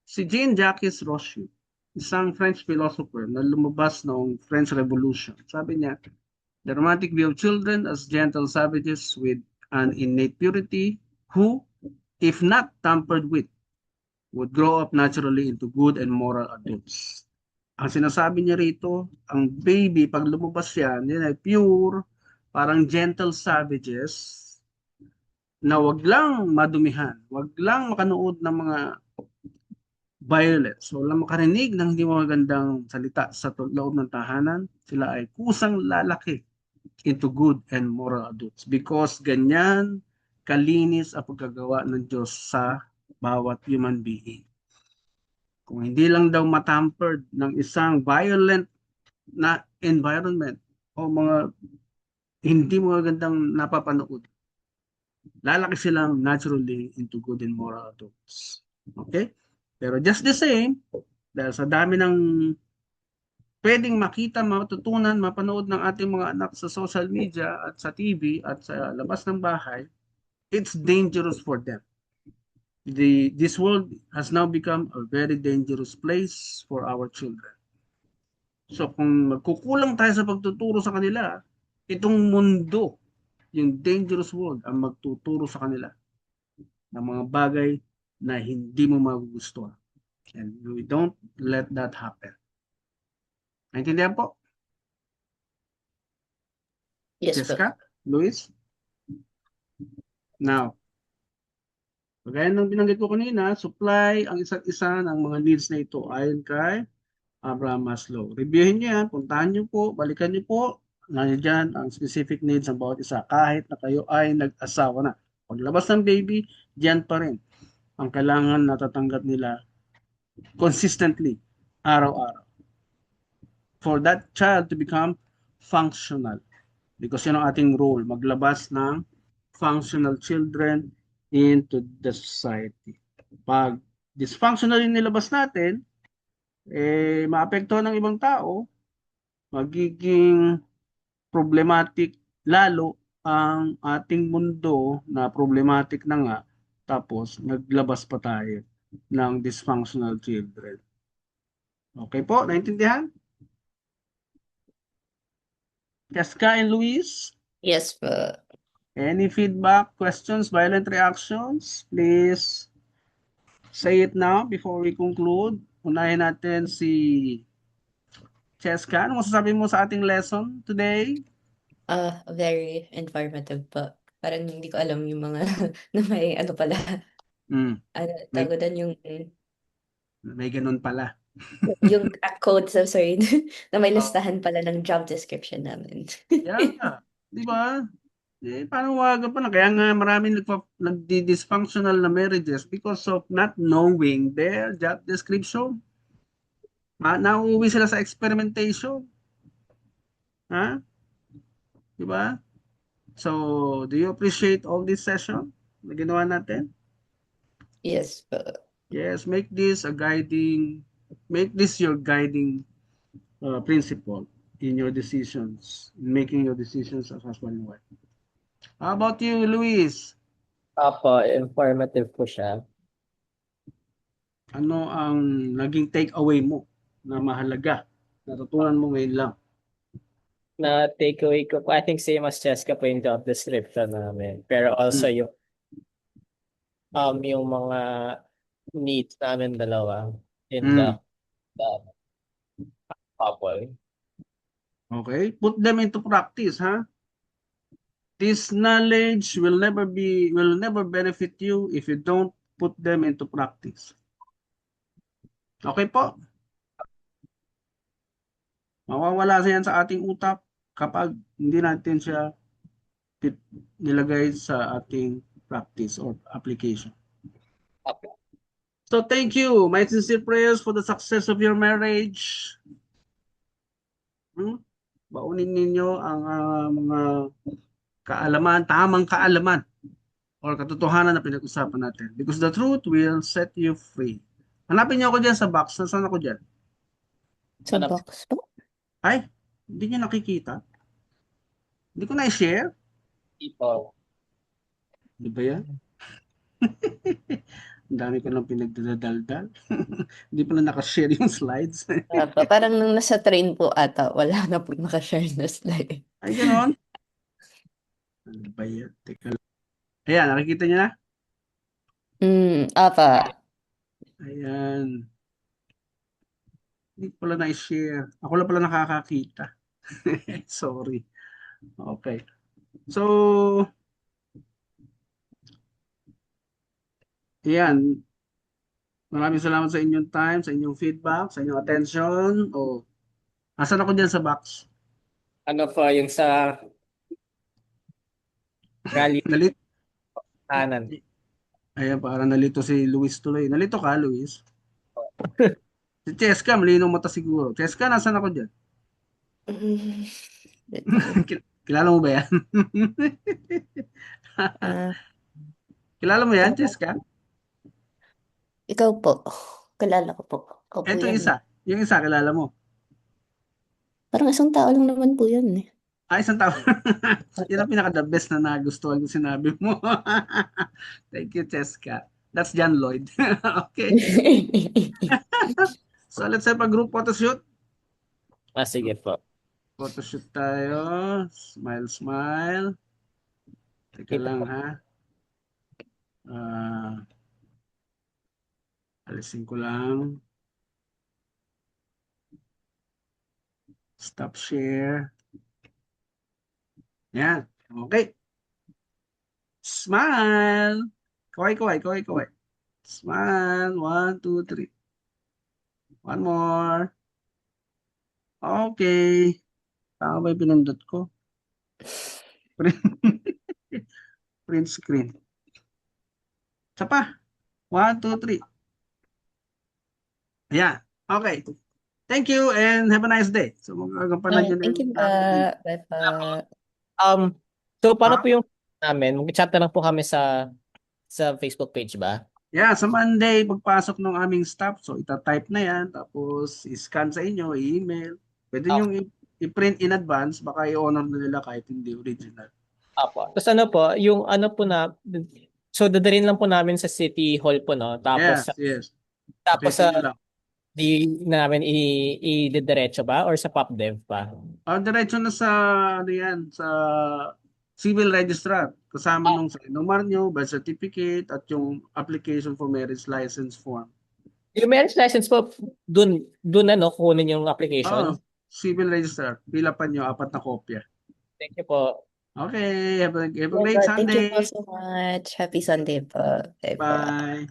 si Jean-Jacques Rousseau, isang French philosopher na lumabas noong French Revolution. Sabi niya, the romantic view of children as gentle savages with an innate purity who, if not tampered with, would grow up naturally into good and moral adults. Ang sinasabi niya rito, ang baby, pag lumabas yan ay pure, parang gentle savages, na wag lang madumihan, wag lang makanood ng mga violence, wag lang makarinig ng hindi magandang salita sa loob ng tahanan, sila ay kusang lalaki into good and moral adults because ganyan kalinis ang pagkagawa ng Diyos sa bawat human being. Kung hindi lang daw matampered ng isang violent na environment o mga hindi magandang napapanood, lalaki silang naturally into good and moral adults. Okay? Pero just the same, dahil sa dami ng pwedeng makita, matutunan, mapanood ng ating mga anak sa social media at sa TV at sa labas ng bahay, it's dangerous for them. This world has now become a very dangerous place for our children. So kung magkukulang tayo sa pagtuturo sa kanila, itong mundo, yung dangerous world, ang magtuturo sa kanila ng mga bagay na hindi mo magugustuhan. And we don't let that happen. Naintindihan po? Yes po. Jessica? Luis? Now, kagaya ng binanggit ko kanina, supply ang isa't isa ng mga needs na ito ayon kay Abraham Maslow. Reviewin niyo yan, puntahan niyo po, balikan niyo po, nandiyan ang specific needs ng bawat isa kahit na kayo ay nag-asawa na. Paglabas ng baby, diyan pa rin ang kailangan natatanggap nila consistently, araw-araw. For that child to become functional. Because yun ang ating role, maglabas ng functional children into the society. Pag dysfunctional yung nilabas natin, maapektuhan ng ibang tao, magiging problematic lalo ang ating mundo na problematic na nga, tapos naglabas pa tayo ng dysfunctional children. Okay po, naintindihan? Jessica and Luis? Yes po. Any feedback, questions, violent reactions? Please say it now before we conclude. Unahin natin si Cheska. Ano masasabi mo sa ating lesson today? Very informative po. Parang hindi ko alam yung mga na may ano pala. Mm, Ano, may, tawag doon may ganun pala. yung code sa sorry na may Oh, listahan pala ng job description namin. yeah. Di ba? Parang waga pa na. Kaya nga maraming nagdi-dysfunctional na marriages because of not knowing their job description. Nauuwi sila sa experimentation. Ha? Di ba? So, do you appreciate all this session na ginawa natin? Yes po. Yes, make this your guiding principle in your decisions, in making your decisions as husband and wife. How about you, Luis? Apo, informative po siya. Ano ang naging take away mo na mahalaga? Natutunan mo ngayon lang. Na takeaway ko po, I think same as Jessica po yung job description namin. Pero also Hmm. yung mga needs namin dalawa in Hmm. the couple. Okay. Put them into practice, ha? This knowledge will never benefit you if you don't put them into practice. Okay po? Mawawala yan sa ating utak kapag hindi natin siya nilagay sa ating practice or application. Okay. So thank you. My sincere prayers for the success of your marriage. Baunin ninyo ang mga kaalaman, tamang kaalaman or katotohanan na pinag-usapan natin. Because the truth will set you free. Hanapin niyo ako dyan sa box. Nasaan ako dyan? Sa Hanap. box po. Ay, hindi niyo nakikita. Hindi ko na-share. People. Di ba yan? Ang dami ko lang pinagdadaldal. Hindi pala nakashare yung slides. Parang nung nasa train po ata, wala na po nakashare na slide. Ay, gano'n. Ano ba yan? Teka lang. Ayan, nakikita niyo na? Apa. Ayan. Hindi ko pala na-share. Ako lang pala nakakakita. Sorry. Okay. So, ayan. Maraming salamat sa inyong time, sa inyong feedback, sa inyong attention. O, asan ako dyan sa box? Ano po yung sa rally Nalit kanan? Ayan, parang nalito si Luis tuloy. Nalito ka, Luis? Si Cheska, malinaw mata siguro. Cheska, nasan ako dyan? Kilala mo ba yan? Ah, Kilala mo yan, Cheska? ikaw po. Kilala ko po. Ako po Ito yan. isa. Yung isa, kilala mo. Parang isang tao lang naman po yan eh. Isang tao. Yan ang pinaka-the best na nagustuhan yung sinabi mo. Thank you, Cheska. That's John Lloyd. Okay. So, let's have a group photo shoot. Sige po. Photoshoot tayo. Smile, smile. Teka Kita lang po. ha. Alisin ko lang. Stop share. Yan. Okay. Smile. Kaway, kaway, kaway, kaway. Smile. 1, 2, 3. One more. Okay. Tama ba yung pinindot ko? Print screen. Isa pa. 1, 2, 3. Ayan. Okay. Thank you and have a nice day. So, magagampanan nyo na Thank you yung pa. topic. Bye pa. So paano po yung namin? Mag-chat na lang po kami sa Facebook page ba? Yeah, sa Monday, pagpasok ng aming staff, so ita-type na yan, tapos i-scan sa inyo, i-email. Pwede nyo i-print in advance, baka i-honor na nila kahit hindi original. Apo. Tapos ano po, yung ano po na, so dadalhin lang po namin sa City Hall po, no? Tapos, Yes. tapos Check nyo lang. di namin i-diretso ba or sa PopDev pa? Diretso na sa, ano yan, sa civil registrar. Kasama nung sa inomar nyo, birth certificate, at yung application for marriage license form. Yung marriage license po, dun ano, kunin yung application. Civil registrar. Pilapan nyo, 4 na kopya. Thank you po. Okay, have a Oh my great God, thank you Sunday. po so much. Happy Sunday po. Bye po. Bye.